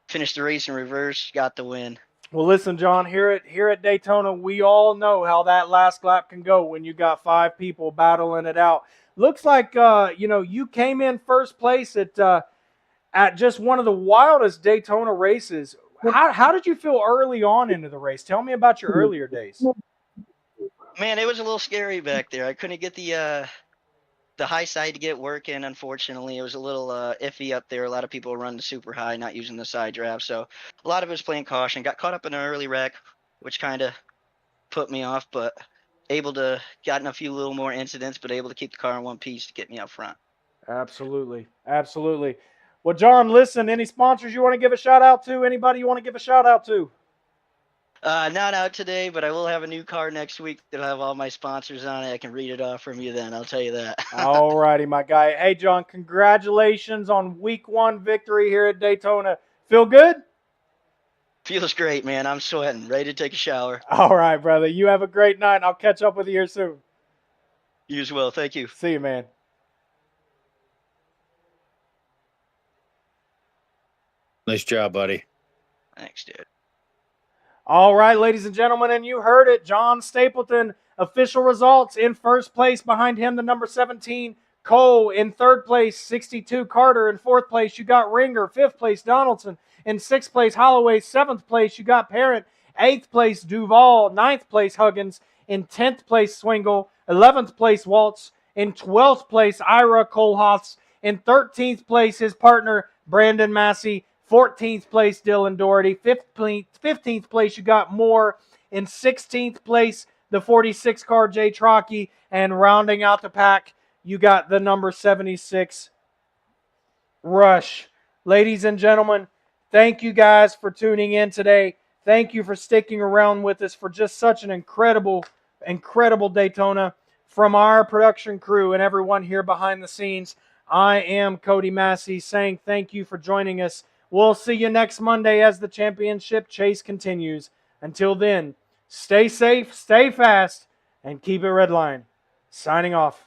finished the race in reverse, got the win. Well, listen, John, here at Daytona, we all know how that last lap can go when you got 5 people battling it out. Looks like you came in first place at just one of the wildest Daytona races. How did you feel early on into the race? Tell me about your earlier days. Man, it was a little scary back there. I couldn't get the high side to get working. Unfortunately, it was a little iffy up there. A lot of people run super high, not using the side draft. So a lot of it was playing caution. Got caught up in an early wreck, which kind of put me off, but gotten a few little more incidents, but able to keep the car in one piece to get me up front. Absolutely. Absolutely. Well, John, listen, any sponsors you want to give a shout out to? Anybody you want to give a shout out to? Not out today, but I will have a new car next week that'll have all my sponsors on it. I can read it off from you then. I'll tell you that. All righty, my guy. Hey, John, congratulations on week 1 victory here at Daytona. Feel good? Feels great, man. I'm sweating. Ready to take a shower. All right, brother. You have a great night. I'll catch up with you here soon. You as well. Thank you. See you, man. Nice job, buddy. Thanks, dude. All right, ladies and gentlemen, and you heard it. John Stapleton, official results in first place. Behind him, the number 17, Cole. In third place, 62, Carter. In fourth place, you got Ringer. Fifth place, Donaldson. In sixth place, Holloway. Seventh place, you got Parent. Eighth place, Duval. Ninth place, Huggins. In 10th place, Swingle. 11th place, Waltz. In 12th place, Ira Kohlhoffs. In 13th place, his partner, Brandon Massey. 14th place, Dylan Doherty. 15th place, you got Moore. In 16th place, the 46 car, Jay Trockey. And rounding out the pack, you got the number 76, Rush. Ladies and gentlemen, thank you guys for tuning in today. Thank you for sticking around with us for just such an incredible Daytona. From our production crew and everyone here behind the scenes, I am Cody Massey saying thank you for joining us. We'll see you next Monday as the championship chase continues. Until then, stay safe, stay fast, and keep it redline. Signing off.